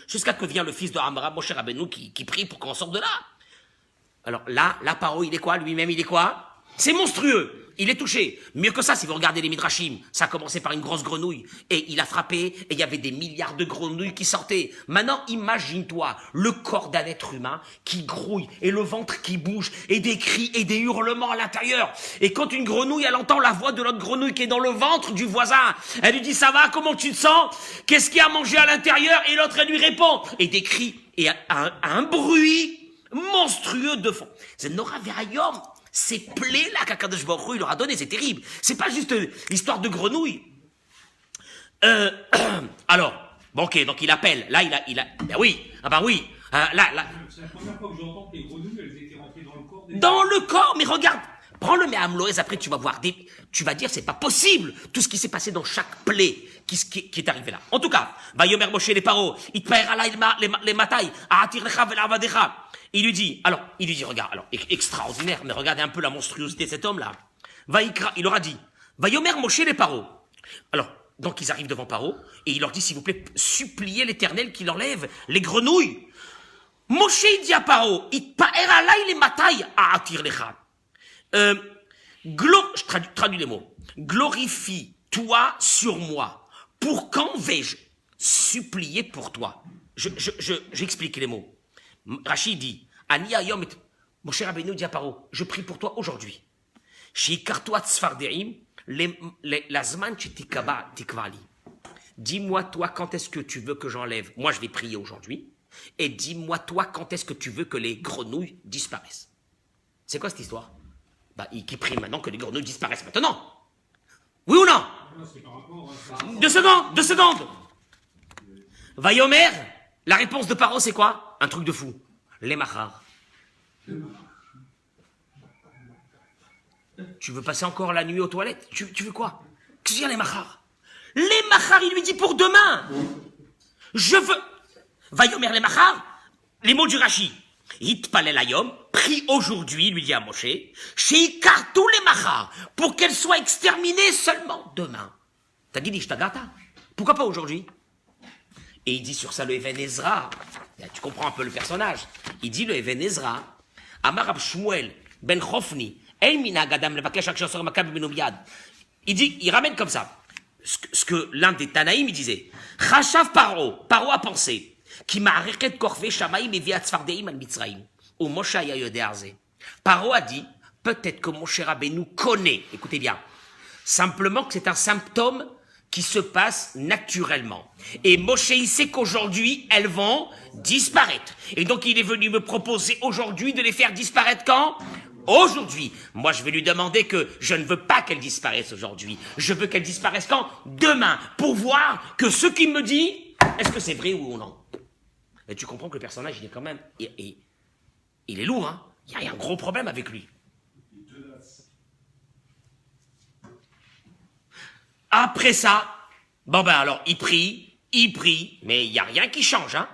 Speaker 1: jusqu'à que vient le fils de Amram, Moshe Rabbeinu, qui prie pour qu'on sorte de là. Alors là, Paro, il est quoi? Lui-même, il est quoi? C'est monstrueux. Il est touché. Mieux que ça, si vous regardez les Midrashim, ça a commencé par une grosse grenouille. Et il a frappé, et il y avait des milliards de grenouilles qui sortaient. Maintenant, imagine-toi le corps d'un être humain qui grouille, et le ventre qui bouge, et des cris et des hurlements à l'intérieur. Et quand une grenouille, elle entend la voix de l'autre grenouille qui est dans le ventre du voisin, elle lui dit, ça va, comment tu te sens? Qu'est-ce qu'il y a à manger à l'intérieur? Et l'autre, elle lui répond. Et des cris, et un bruit monstrueux de fond. C'est Nora Verayom. Ces plaies-là qu'Akadosh Baruch Hu, il leur a donné, c'est terrible. C'est pas juste l'histoire de grenouille. Alors, bon, ok, donc il appelle. Là, il a, ben oui, oui. Là.
Speaker 2: C'est la première fois que j'entends que les grenouilles, elles étaient rentrées dans le corps des...
Speaker 1: Dans le corps, mais regarde, prends-le mais Amloès, après tu vas voir, tu vas dire, c'est pas possible, tout ce qui s'est passé dans chaque plaie qui est arrivé là. En tout cas, va Yomer Moshe les Paro, il te paiera là les matailles, à attir lecha velavadecha. Il lui dit, regarde, alors, extraordinaire, mais regardez un peu la monstruosité de cet homme-là. Il leur a dit, va Yomer Moshe les Paro. Alors, donc ils arrivent devant Paro, et il leur dit, s'il vous plaît, suppliez l'Éternel qu'il enlève les grenouilles. Moshe, il dit à Paro, il paiera là les matailles, à attir lecha. Je traduis les mots. Glorifie-toi sur moi. Pour quand vais-je supplier pour toi? J'explique les mots. Rachid dit, Ani ayom, mon cher Rabbeinu dit à Paro, je prie pour toi aujourd'hui. Shikartoa tzfardeim, la zman chetikaba tikvali. Dis-moi toi quand est-ce que tu veux que j'enlève. Moi je vais prier aujourd'hui. Et dis-moi toi quand est-ce que tu veux que les grenouilles disparaissent. C'est quoi cette histoire? Qui prie maintenant que les grenouilles disparaissent maintenant. Oui ou non?
Speaker 2: C'est par rapport à...
Speaker 1: 2 secondes. Vayomer, la réponse de Paro, c'est quoi? Un truc de fou. Les machar. Tu veux passer encore la nuit aux toilettes? Tu veux quoi? Qu'est-ce qu'il y a les machar? Les machar, il lui dit pour demain. Je veux... Vayomer les machar, les mots du Rashi. Hitpalel ayom, prie aujourd'hui, lui dit à Moshe, sheikar tous les machar, pour qu'elles soient exterminées seulement demain. T'as dit Shtagata? Pourquoi pas aujourd'hui? Et il dit sur ça le Even Ezra, tu comprends un peu le personnage, il dit le Even Ezra, Amar Rab Shmuel ben Chofni, El minag adam levakesh ak shasor makab ben Yad. Il dit, il ramène comme ça, ce que l'un des Tanaïm il disait, Chachav Paro a pensé, qui m'a arrêté de korfé shamaïm et via tzfardeim al mitzraïm, ou Moshe aya yodeh arze. Paro a dit, peut-être que Moshe Rabbeinu connaît, écoutez bien, simplement que c'est un symptôme qui se passent naturellement. Et Moshe, il sait qu'aujourd'hui, elles vont disparaître. Et donc, il est venu me proposer aujourd'hui de les faire disparaître quand? Aujourd'hui. Moi, je vais lui demander que je ne veux pas qu'elles disparaissent aujourd'hui. Je veux qu'elles disparaissent quand? Demain. Pour voir que ce qu'il me dit, est-ce que c'est vrai ou non? Et tu comprends que le personnage, il est quand même... Il est lourd, hein? Il y a un gros problème avec lui. Après ça, bon ben alors, il prie, mais il n'y a rien qui change, hein.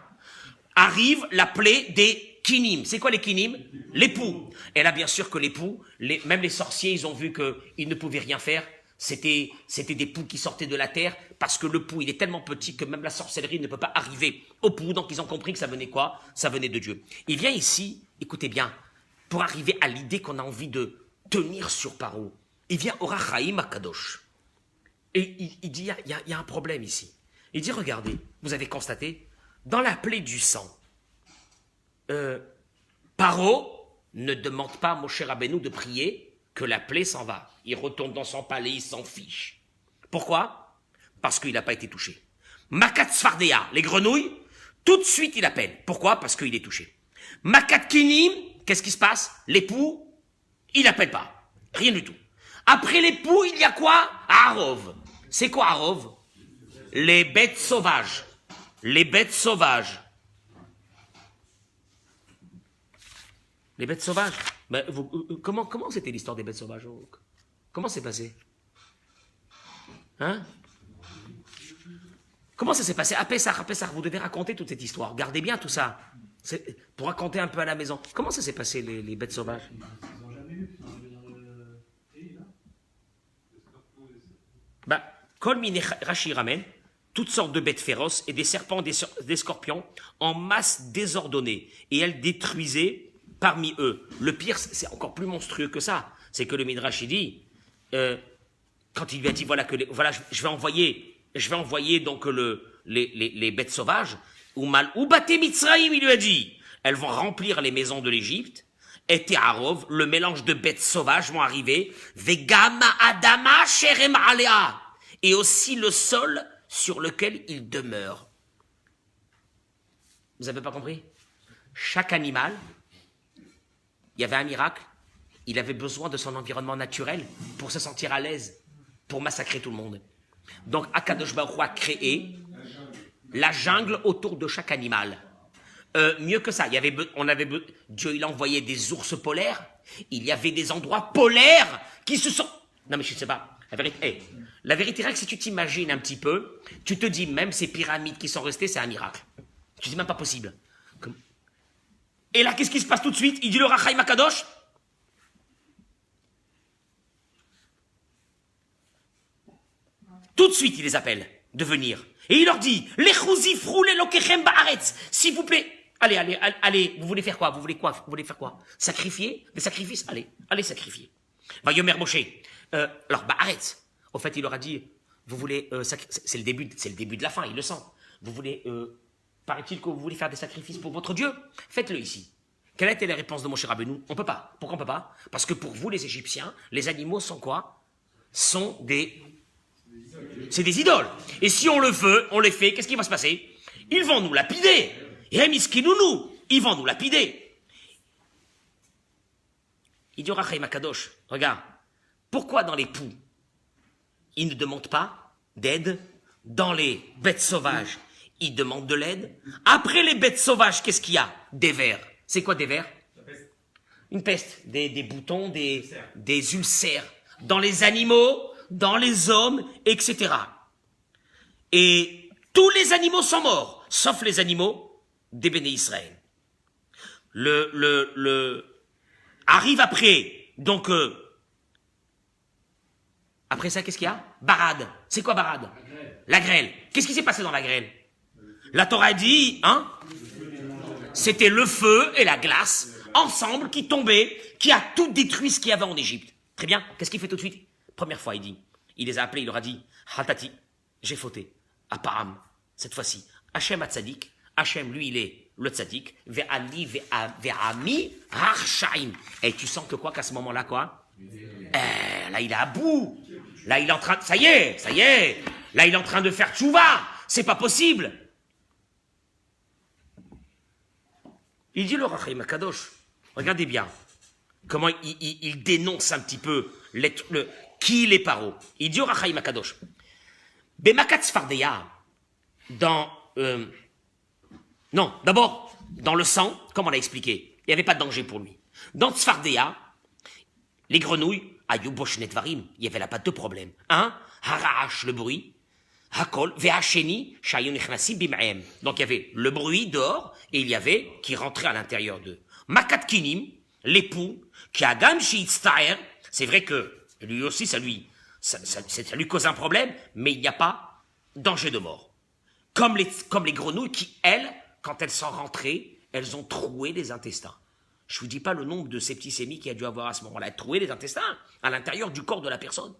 Speaker 1: Arrive la plaie des kinim. C'est quoi les kinim? L'époux. Et là, bien sûr que l'époux, même les sorciers, ils ont vu qu'ils ne pouvaient rien faire. C'était des poux qui sortaient de la terre, parce que le pou, il est tellement petit que même la sorcellerie ne peut pas arriver au pou. Donc, ils ont compris que ça venait quoi? Ça venait de Dieu. Il vient ici, écoutez bien, pour arriver à l'idée qu'on a envie de tenir sur Paro. Il vient au Rachaim Akadosh. Et il dit, il y a un problème ici. Il dit, regardez, vous avez constaté, dans la plaie du sang, Paro ne demande pas à Moshe Rabbeinu de prier que la plaie s'en va. Il retourne dans son palais, il s'en fiche. Pourquoi? Parce qu'il n'a pas été touché. Makat Sfardea, les grenouilles, tout de suite il appelle. Pourquoi? Parce qu'il est touché. Makat Kinim, qu'est-ce qui se passe? L'époux, il n'appelle pas. Rien du tout. Après l'époux, il y a quoi? Harov. C'est quoi Harov? Les bêtes sauvages. Les bêtes sauvages. Les bêtes sauvages. Ben, comment c'était l'histoire des bêtes sauvages? Comment c'est passé? Hein? Comment ça s'est passé? À Pessah, vous devez raconter toute cette histoire. Gardez bien tout ça. Pour raconter un peu à la maison. Comment ça s'est passé, les bêtes sauvages? Bah, Kol Mine Rashi ramène toutes sortes de bêtes féroces et des serpents, des scorpions en masse désordonnée. Et elles détruisaient parmi eux. Le pire, c'est encore plus monstrueux que ça. C'est que le Midrash dit, quand il lui a dit, voilà, je vais envoyer donc les bêtes sauvages, ou Baté Mitzraïm, il lui a dit, elles vont remplir les maisons de l'Égypte, et Teharov, le mélange de bêtes sauvages vont arriver, Vegama Adama Sherem Alea, et aussi le sol sur lequel il demeure. Vous n'avez pas compris? Chaque animal, il y avait un miracle, il avait besoin de son environnement naturel pour se sentir à l'aise, pour massacrer tout le monde. Donc Akadosh Baruch Hu a créé la jungle autour de chaque animal. Mieux que ça, Dieu il envoyait des ours polaires, il y avait des endroits polaires qui se sont... Non mais je ne sais pas, la vérité c'est que si tu t'imagines un petit peu, tu te dis même ces pyramides qui sont restées, c'est un miracle. Tu dis même pas possible. Et là, qu'est-ce qui se passe tout de suite? Il dit le Rachaim Akadosh. Tout de suite, il les appelle de venir. Et il leur dit, s'il vous plaît, allez, vous voulez faire quoi? Vous voulez faire quoi? Sacrifier? Des sacrifices? Allez sacrifier. Va Yomer Moshe. Alors, Baaretz. Au fait, il leur a dit, vous voulez, c'est le début de la fin, il le sent. Vous voulez, paraît-il que vous voulez faire des sacrifices pour votre Dieu? Faites-le ici. Quelle a été la réponse de Moshe Rabbeinu? On peut pas. Pourquoi on peut pas? Parce que pour vous, les Égyptiens, les animaux sont quoi? C'est des idoles. Et si on le veut, on les fait, qu'est-ce qui va se passer? Ils vont nous lapider. Ils vont nous lapider. Il dit au Rachaim Akadosh, regarde, pourquoi dans les poux, ils ne demandent pas d'aide? Dans les bêtes sauvages, ils demandent de l'aide. Après les bêtes sauvages, qu'est-ce qu'il y a? Des vers. C'est quoi des vers? Une peste, des boutons, des ulcères. Dans les animaux, dans les hommes, etc. Et tous les animaux sont morts, sauf les animaux des Béné Israël. Arrive après, donc, après ça, qu'est-ce qu'il y a? Barad. C'est quoi Barad? La grêle. Qu'est-ce qui s'est passé dans la grêle? La Torah dit, hein? C'était le feu et la glace, ensemble, qui tombaient, qui a tout détruit ce qu'il y avait en Égypte. Très bien. Qu'est-ce qu'il fait tout de suite? Première fois, il les a appelés, il leur a dit, Hatati, j'ai fauté. Apparemment, cette fois-ci, Hachem a tzadik, Hachem, lui, il est le tzadik, ve'ani, ve'ami, racha'im. Et tu sens que quoi, qu'à ce moment-là, quoi? Là, il est à bout. Là, il est en train de... Ça y est. Là, il est en train de faire tchouva. C'est pas possible. Il dit le Rachaim Akadosh. Regardez bien comment il dénonce un petit peu qui les paro. Il dit au Rachaim Akadosh. Bemakat Sfardeya, non, d'abord, dans le sang, comme on l'a expliqué, il n'y avait pas de danger pour lui. Dans Sfardeya, les grenouilles, Ayubosh Netvarim, il y avait là pas deux problèmes. Un, Haraash, le bruit, Hakol, Ve'asheni, Shayon Ichnasi Bim'aem. Donc il y avait le bruit dehors, et il y avait qui rentrait à l'intérieur d'eux. Makat Kinim, l'époux, qui a Gam Shiitztaer, c'est vrai que lui aussi, ça lui cause un problème, mais il n'y a pas danger de mort. Comme les grenouilles qui, elles, quand elles sont rentrées, elles ont troué les intestins. Je ne vous dis pas le nombre de septicémies qu'il y a dû avoir à ce moment-là. Troué les intestins à l'intérieur du corps de la personne.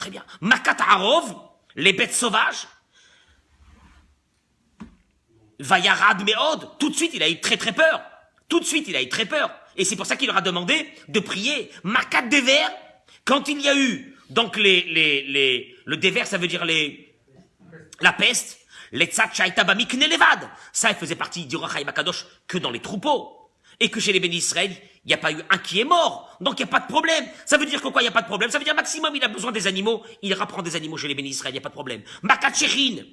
Speaker 1: Très bien. Makat Arov, les bêtes sauvages. Vayarad Meod, tout de suite, il a eu très très peur. Tout de suite, il a eu très peur. Et c'est pour ça qu'il leur a demandé de prier. Makat Dever, quand il y a eu, donc le Dever, ça veut dire la peste. Les Tzat Shaita Bamikne Levad. Ça, il faisait partie du Rachaim Akadosh que dans les troupeaux. Et que chez les bénis Israël, il n'y a pas eu un qui est mort. Donc il n'y a pas de problème. Ça veut dire que quoi, il n'y a pas de problème? Ça veut dire maximum, il a besoin des animaux, il rapprend des animaux chez les bénis Israël, il n'y a pas de problème. Makat Sherin,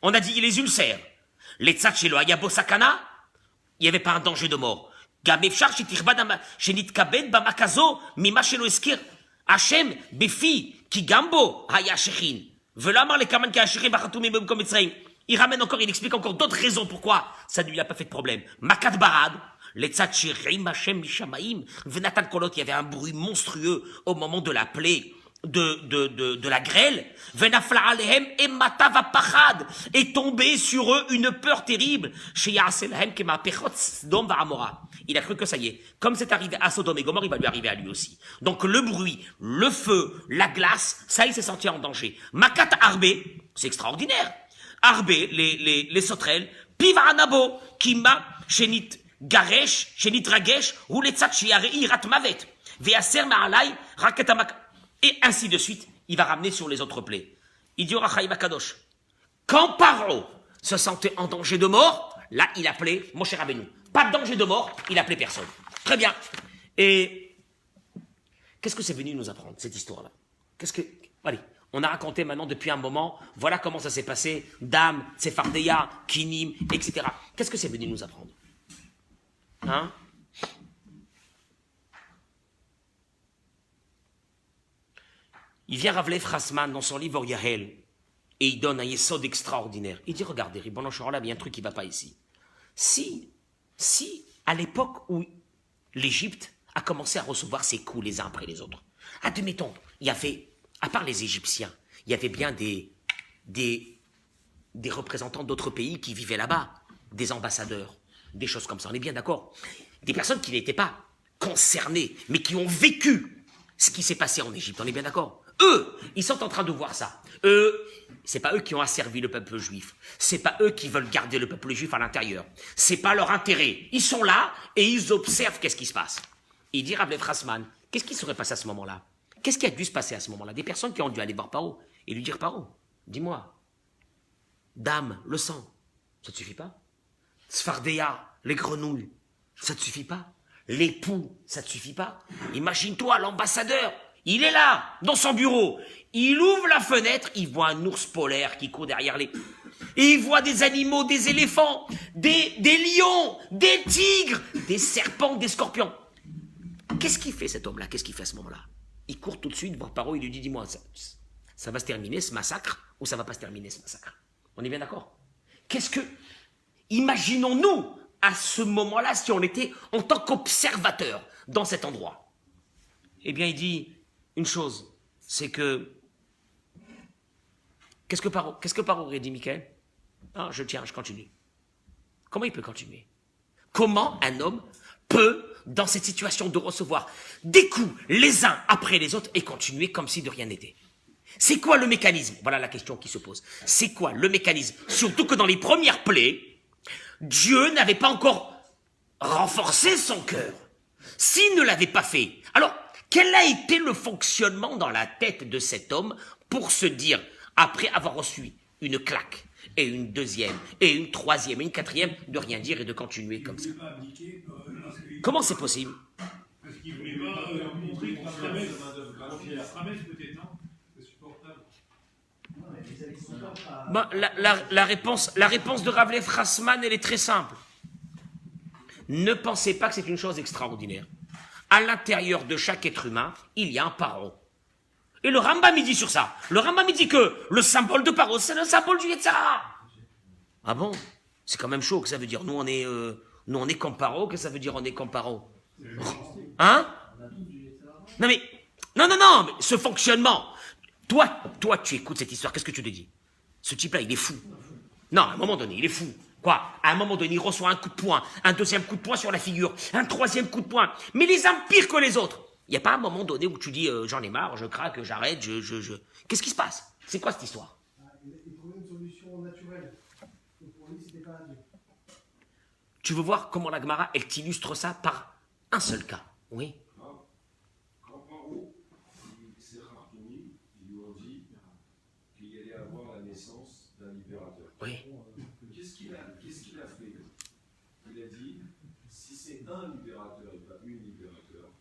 Speaker 1: on a dit les ulcères. Les Tzat Shelo Ayabo Sakana, il n'y avait pas un danger de mort. Gamefshar Shenitkabed Bamakazo, Mima Shelo Eskir, Hachem, Befi, Kigambo, Haya Sherin. Velamar les Kaman Kacherin, Bachatou Mimem comme Mitzrayim. Il ramène encore, il explique encore d'autres raisons pourquoi ça ne lui a pas fait de problème. Makat Barad, les Tzachirim, Hashem, Mishamaim, Venatan Kolot, il y avait un bruit monstrueux au moment de la plaie de la grêle. Venafla Alehem, Emata Vapachad, est tombé sur eux une peur terrible. Chez Yaaselahem, Kema Pechot, Sdom Varamora. Il a cru que ça y est. Comme c'est arrivé à Sodome et Gomorrhe, il va lui arriver à lui aussi. Donc le bruit, le feu, la glace, ça, il s'est senti en danger. Makat Arbe, c'est extraordinaire. Arbe, les sauterelles, Piva Anabo, Kima, Shenit Garesh, Shenit Ragesh, ou les Tzat Shiarei Ratmavet, Veaser Ma'alai, Raketamak, et ainsi de suite, il va ramener sur les autres plaies. Il dit au Rachaim Akadosh, quand Paro se sentait en danger de mort, là, il appelait Moshe Rabbeinu. Pas de danger de mort, il appelait personne. Très bien. Et qu'est-ce que c'est venu nous apprendre, cette histoire-là? Allez. On a raconté maintenant depuis un moment, voilà comment ça s'est passé, Dam, Tsefardeya, Kinim, etc. Qu'est-ce que c'est venu nous apprendre? Hein? Il vient Ravlev Rasman dans son livre Yahel, et il donne un yesod extraordinaire. Il dit, regardez, Ribono Shorala, il y a un truc qui ne va pas ici. Si, à l'époque où l'Égypte a commencé à recevoir ses coups les uns après les autres, admettons, il y avait, à part les Égyptiens, il y avait bien des représentants d'autres pays qui vivaient là-bas, des ambassadeurs, des choses comme ça, on est bien d'accord. Des personnes qui n'étaient pas concernées, mais qui ont vécu ce qui s'est passé en Égypte, on est bien d'accord. Eux, ils sont en train de voir ça. Eux, c'est pas eux qui ont asservi le peuple juif. C'est pas eux qui veulent garder le peuple juif à l'intérieur. C'est pas leur intérêt. Ils sont là et ils observent qu'est-ce qui se passe. Il dit Ravlev Rasman, qu'est-ce qui serait passé à ce moment-là? Qu'est-ce qui a dû se passer à ce moment-là? Des personnes qui ont dû aller voir Paro et lui dire, Paro, dis-moi, Dame, le sang, ça ne te suffit pas? Sfardeya, les grenouilles, ça ne te suffit pas? L'époux, ça ne te suffit pas? Imagine-toi, l'ambassadeur, il est là, dans son bureau, il ouvre la fenêtre, il voit un ours polaire qui court derrière les... Et il voit des animaux, des éléphants, des lions, des tigres, des serpents, des scorpions. Qu'est-ce qu'il fait cet homme-là? Qu'est-ce qu'il fait à ce moment-là? Il court tout de suite voir Paro, il lui dit, dis-moi, ça va se terminer ce massacre ou ça va pas se terminer ce massacre? On est bien d'accord? Imaginons-nous à ce moment-là si on était en tant qu'observateur dans cet endroit. Eh bien, il dit une chose, c'est que... Qu'est-ce que Paro aurait dit, Michael? Ah, je continue. Comment il peut continuer? Comment un homme peut, dans cette situation, de recevoir des coups les uns après les autres et continuer comme si de rien n'était? C'est quoi le mécanisme? Voilà la question qui se pose. C'est quoi le mécanisme? Surtout que dans les premières plaies, Dieu n'avait pas encore renforcé son cœur. S'il ne l'avait pas fait, alors quel a été le fonctionnement dans la tête de cet homme pour se dire, après avoir reçu une claque, et une deuxième, et une troisième, et une quatrième, de rien dire et de continuer comme ça. Comment c'est possible?
Speaker 2: Parce qu'il ne voulait pas montrer que la tramesse peut-être, non? C'est supportable.
Speaker 1: Bon, la réponse de Rav Lev Hasman, elle est très simple. Ne pensez pas que c'est une chose extraordinaire. À l'intérieur de chaque être humain, il y a un paro. Et le Rambam, il dit sur ça. Le Rambam, il dit que le symbole de paro, c'est le symbole du Yetzirah. Ah bon? C'est quand même chaud, que ça veut dire. Nous, on est comme paro, que ça veut dire on est comme paro? Hein? Non, mais ce fonctionnement. Toi, tu écoutes cette histoire, qu'est-ce que tu te dis? Ce type-là, il est fou. Non, à un moment donné, il est fou. Quoi? À un moment donné, il reçoit un coup de poing, un deuxième coup de poing sur la figure, un troisième coup de poing. Mais les uns pires que les autres. Il n'y a pas un moment donné où tu dis j'en ai marre, je craque, j'arrête, Qu'est-ce qui se passe? C'est quoi cette histoire?
Speaker 4: Il trouvait une solution naturelle. Et pour lui, c'était pas Dieu.
Speaker 1: Tu veux voir comment la Gemara, elle t'illustre ça par un seul cas? Oui.
Speaker 3: Quand Paro, c'est Khartoumi, ils lui ont dit qu'il allait avoir la naissance d'un libérateur.
Speaker 1: Oui.
Speaker 3: Qu'est-ce qu'il a fait? Il a dit, si c'est un libérateur et pas une libérateur,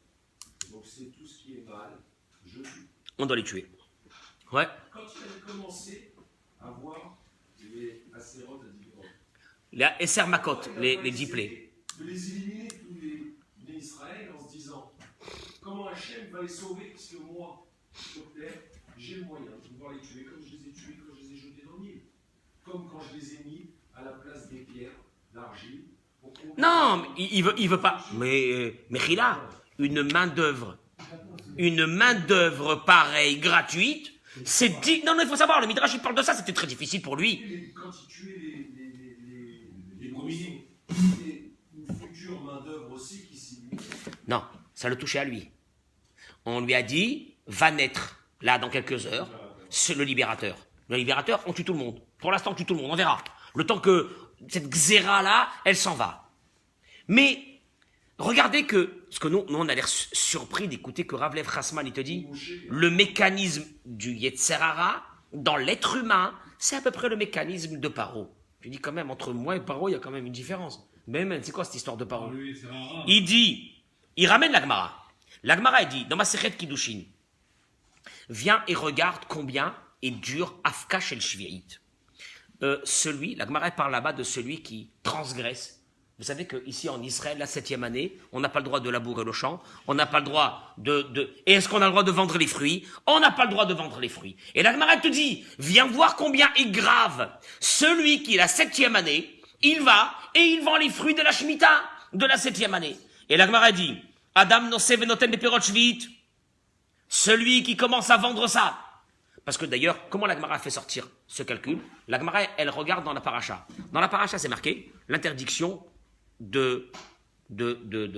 Speaker 3: donc c'est tout ce qui est mal, je tue.
Speaker 1: On doit les tuer. Ouais.
Speaker 3: Quand il a commencé à voir les acérotes à différents,
Speaker 1: Les Esser Makot, les 10 plaies.
Speaker 3: de les éliminer tous les Israël en se disant comment Hachem va les sauver parce que moi, sur terre, j'ai le moyen de pouvoir les tuer comme je les ai tués quand je les ai jetés dans le Nil. Comme quand je les ai mis à la place des pierres d'argile.
Speaker 1: Non, mais il veut pas. Mais Chila, une main d'œuvre pareille, gratuite, c'est dit. Non, il faut savoir, le Midrash, il parle de ça, c'était très difficile pour lui.
Speaker 3: Quand il tuait les communés, c'était une future main d'œuvre aussi qui s'y mit.
Speaker 1: Non, ça le touchait à lui. On lui a dit, va naître, là, dans quelques heures, c'est le libérateur. Le libérateur, on tue tout le monde. Pour l'instant, on tue tout le monde, on verra. Le temps que cette xéra-là, elle s'en va. Mais, regardez parce que nous on a l'air surpris d'écouter que Rav Lev Hasman, il te dit, le mécanisme du Yetzirah, dans l'être humain, c'est à peu près le mécanisme de Paro. Je dis quand même, entre moi et Paro, il y a quand même une différence. Mais c'est quoi cette histoire de Paro? Il ramène la Gemara. La Gemara, il dit, dans ma Sechet Kiddushin, viens et regarde combien est dur Afka Shel Shvi'it. La Gemara parle là-bas de celui qui transgresse. Vous savez qu'ici en Israël, la 7e année, on n'a pas le droit de labourer le champ, on n'a pas le droit Et est-ce qu'on a le droit de vendre les fruits? On n'a pas le droit de vendre les fruits. Et la Gemara te dit, viens voir combien est grave celui qui, la 7e année, il va et il vend les fruits de la Shemitah de la 7e année. Et la Gemara dit, Adam noseh venoten beperot shvi'it, celui qui commence à vendre ça. Parce que d'ailleurs, comment la Gemara fait sortir ce calcul? La Gemara, elle regarde dans la paracha. Dans la paracha, c'est marqué l'interdiction de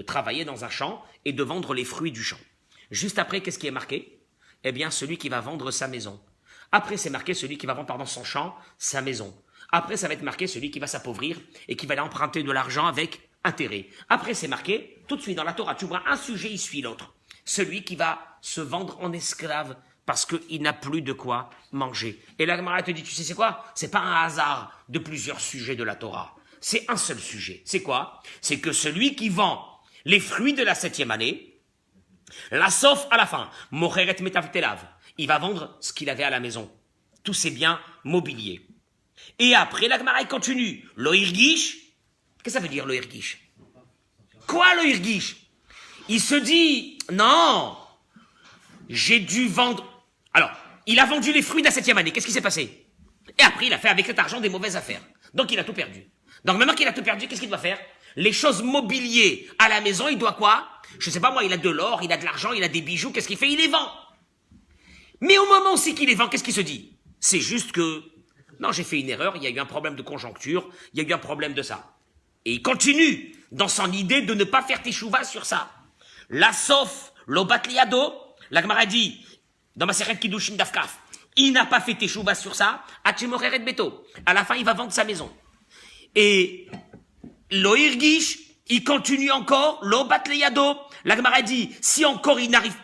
Speaker 1: travailler dans un champ et de vendre les fruits du champ. Juste après, qu'est-ce qui est marqué? Eh bien, celui qui va vendre sa maison. Après, c'est marqué celui qui va vendre son champ, sa maison. Après, ça va être marqué celui qui va s'appauvrir et qui va aller emprunter de l'argent avec intérêt. Après, c'est marqué, tout de suite dans la Torah, tu vois, un sujet, il suit l'autre. Celui qui va se vendre en esclave parce qu'il n'a plus de quoi manger. Et la Gemara te dit, tu sais c'est quoi? C'est pas un hasard de plusieurs sujets de la Torah. C'est un seul sujet. C'est quoi? C'est que celui qui vend les fruits de la 7e année, la sauf à la fin, Mocheret Metavtelav, il va vendre ce qu'il avait à la maison, tous ses biens mobiliers. Et après, la Gemara continue. Lo Irgish, qu'est-ce que ça veut dire le Irgish? Quoi le Irgish? Il se dit, non, j'ai dû vendre. Alors, il a vendu les fruits de la 7e année, qu'est-ce qui s'est passé? Et après, il a fait avec cet argent des mauvaises affaires. Donc, il a tout perdu. Donc, maintenant qu'il a tout perdu, qu'est-ce qu'il doit faire? Les choses mobiliers à la maison, il doit quoi? Je sais pas moi, il a de l'or, il a de l'argent, il a des bijoux, qu'est-ce qu'il fait? Il les vend. Mais au moment aussi qu'il les vend, qu'est-ce qu'il se dit? C'est juste que, non, j'ai fait une erreur, il y a eu un problème de conjoncture, il y a eu un problème de ça. Et il continue dans son idée de ne pas faire teshuva sur ça. La sauf, l'obat liado, la Gemara dit, dans ma Sechet Kiddushin d'Afkaf, il n'a pas fait teshuva sur ça, Hachemoreret Beto. À la fin, il va vendre sa maison. Et lo irgish, il continue encore, l'obat liado, la Gemara dit, si encore il n'arrive,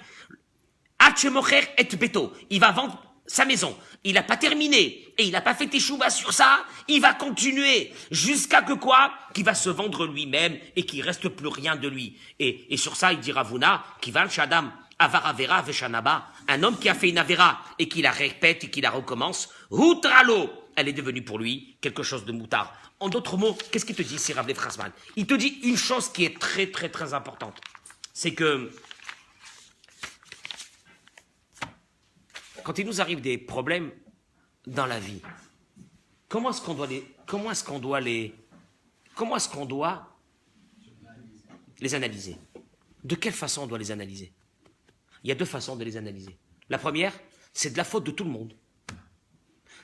Speaker 1: Hachemoreret Beto, il va vendre sa maison. il n'a pas terminé, et il n'a pas fait teshuva sur ça, il va continuer, jusqu'à que quoi? Qu'il va se vendre lui-même, et qu'il reste plus rien de lui. Et sur ça, il dit Ravuna, qui va Shadam, Avar Avera Veshanaba, un homme qui a fait une Avera, et qui la répète, et qui la recommence, Hutralo, elle est devenue pour lui quelque chose de moutard. En d'autres mots, qu'est-ce qu'il te dit, c'est Rav Frasman? Il te dit une chose qui est très, très, très importante. C'est que, quand il nous arrive des problèmes dans la vie, comment est-ce qu'on doit les analyser? De quelle façon on doit les analyser? Il y a deux façons de les analyser. La première, c'est de la faute de tout le monde.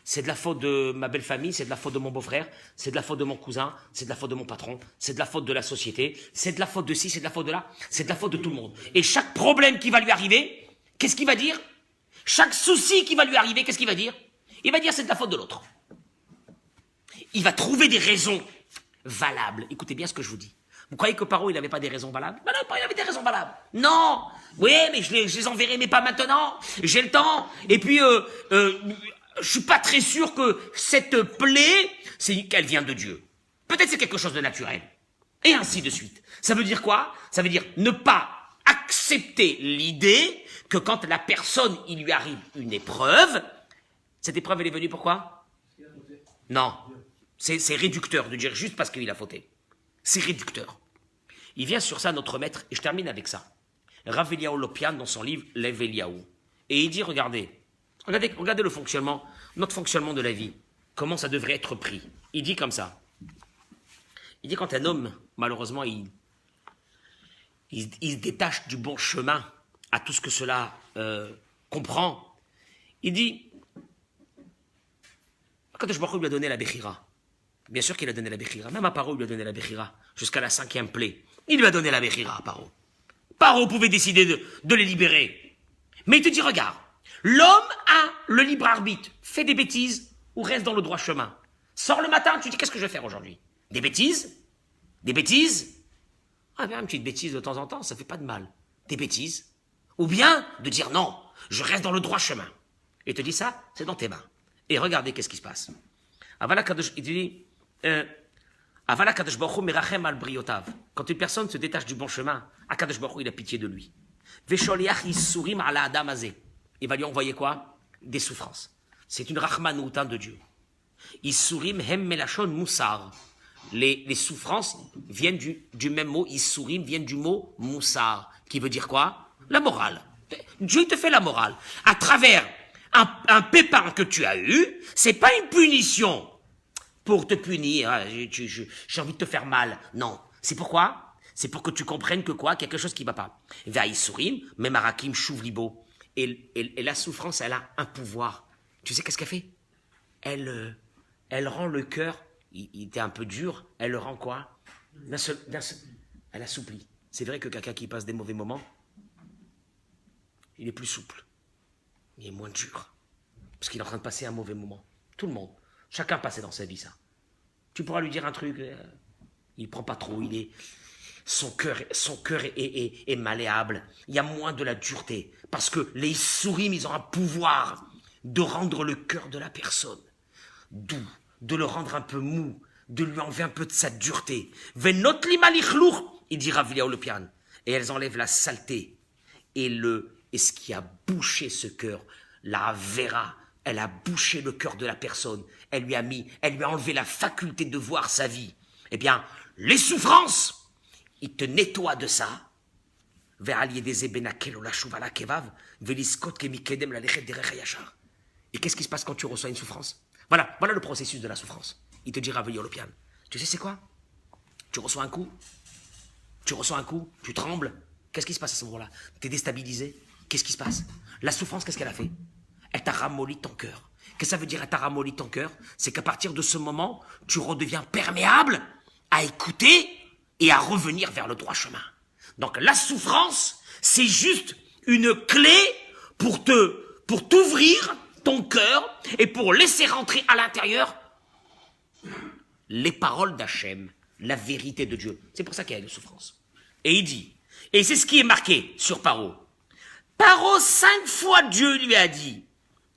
Speaker 1: C'est de la faute de ma belle famille, c'est de la faute de mon beau-frère, c'est de la faute de mon cousin, c'est de la faute de mon patron, c'est de la faute de la société, c'est de la faute de ci, c'est de la faute de là, c'est de la faute de tout le monde. Et chaque problème qui va lui arriver, qu'est-ce qu'il va dire? Chaque souci qui va lui arriver, qu'est-ce qu'il va dire? Il va dire c'est de la faute de l'autre. Il va trouver des raisons valables. Écoutez bien ce que je vous dis. Vous croyez que Paro, il n'avait pas des raisons valables? Ben non, il avait des raisons valables. Non. Oui, mais je les enverrai, mais pas maintenant. J'ai le temps. Et puis, je suis pas très sûr que cette plaie, qu'elle vient de Dieu. Peut-être c'est quelque chose de naturel. Et ainsi de suite. Ça veut dire quoi? Ça veut dire ne pas accepter l'idée que quand la personne, il lui arrive une épreuve, cette épreuve, elle est venue pourquoi? Non. C'est réducteur de dire juste parce qu'il a fauté. C'est réducteur. Il vient sur ça, notre maître, et je termine avec ça. Rav Eliyahu Lopian, dans son livre, Lev Eliyahu. Et il dit, regardez le fonctionnement, notre fonctionnement de la vie, comment ça devrait être pris. Il dit comme ça. Il dit quand un homme, malheureusement, il se détache du bon chemin à tout ce que cela comprend, il dit, quand Akadosh Baruch Hu lui a donné la Bechira, bien sûr qu'il a donné la Bechira, même à Paro, il lui a donné la Bechira, jusqu'à la 5e plaie. Il lui a donné la Bechira à Paro. Paro pouvait décider de les libérer. Mais il te dit, regarde, l'homme a le libre arbitre, fait des bêtises ou reste dans le droit chemin. Sors le matin, tu dis, qu'est-ce que je vais faire aujourd'hui? Des bêtises? Des bêtises? Ah bien, une petite bêtise de temps en temps, ça fait pas de mal. Des bêtises? Ou bien de dire non, je reste dans le droit chemin. Et te dit ça, c'est dans tes mains. Et regardez qu'est-ce qui se passe. Il dit, Avala Kadosh Baruch Hu merachem al briotav. Quand une personne se détache du bon chemin, Akadosh Baruch Hu, il a pitié de lui. Vesholiach yisurim ala adam hazeh. Il va lui envoyer quoi? Des souffrances. C'est une rachmanouta de Dieu. Yisurim hem melachon moussar. Les souffrances viennent du même mot, yisurim viennent du mot moussar, qui veut dire quoi? La morale. Dieu te fait la morale. À travers un pépin que tu as eu, c'est pas une punition pour te punir, j'ai envie de te faire mal. Non. C'est pourquoi? C'est pour que tu comprennes que quoi? Quelque chose qui va pas. Ve'aïsurim, memarakim shuvlibo. Et la souffrance, elle a un pouvoir. Tu sais qu'est-ce qu'elle fait? Elle rend le cœur, il était un peu dur, elle le rend quoi? Elle assouplit. C'est vrai que quelqu'un qui passe des mauvais moments, il est plus souple. Il est moins dur. Parce qu'il est en train de passer un mauvais moment. Tout le monde. Chacun passait dans sa vie ça. Tu pourras lui dire un truc, il prend pas trop, son cœur est malléable. Il y a moins de la dureté. Parce que les sourim, ils ont un pouvoir de rendre le cœur de la personne doux, de le rendre un peu mou, de lui enlever un peu de sa dureté. Venot limalichlour, il dit Rav Eliyahu Lopian. Et elles enlèvent la saleté et ce qui a bouché ce cœur, la vera. Elle a bouché le cœur de la personne. Elle lui a enlevé la faculté de voir sa vie. Eh bien, les souffrances, il te nettoie de ça. Et qu'est-ce qui se passe quand tu reçois une souffrance? Voilà le processus de la souffrance. Il te dit Rav Eliyahu Lopian. Tu sais c'est quoi? Tu reçois un coup, tu trembles. Qu'est-ce qui se passe à ce moment-là? Tu es déstabilisé. Qu'est-ce qui se passe? La souffrance, qu'est-ce qu'elle a fait? Elle t'a ramolli ton cœur. Qu'est-ce que ça veut dire, elle t'a ramolli ton cœur? C'est qu'à partir de ce moment, tu redeviens perméable à écouter et à revenir vers le droit chemin. Donc la souffrance, c'est juste une clé pour t'ouvrir ton cœur et pour laisser rentrer à l'intérieur les paroles d'Hachem, la vérité de Dieu. C'est pour ça qu'il y a une souffrance. Et il dit, et c'est ce qui est marqué sur Paro. Paro, 5 fois Dieu lui a dit,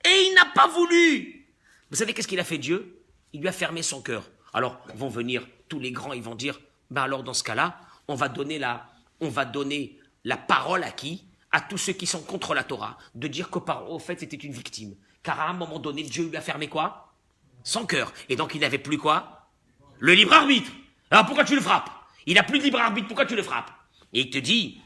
Speaker 1: Et il n'a pas voulu. Vous savez qu'est-ce qu'il a fait Dieu? Il lui a fermé son cœur. Alors, vont venir tous les grands, ils vont dire, ben alors dans ce cas-là, on va donner la parole à qui? À tous ceux qui sont contre la Torah, de dire qu'au fait c'était une victime. Car à un moment donné, Dieu lui a fermé quoi? Son cœur. Et donc il n'avait plus quoi? Le libre arbitre. Alors pourquoi tu le frappes? Il n'a plus de libre arbitre, pourquoi tu le frappes? Et il te dit,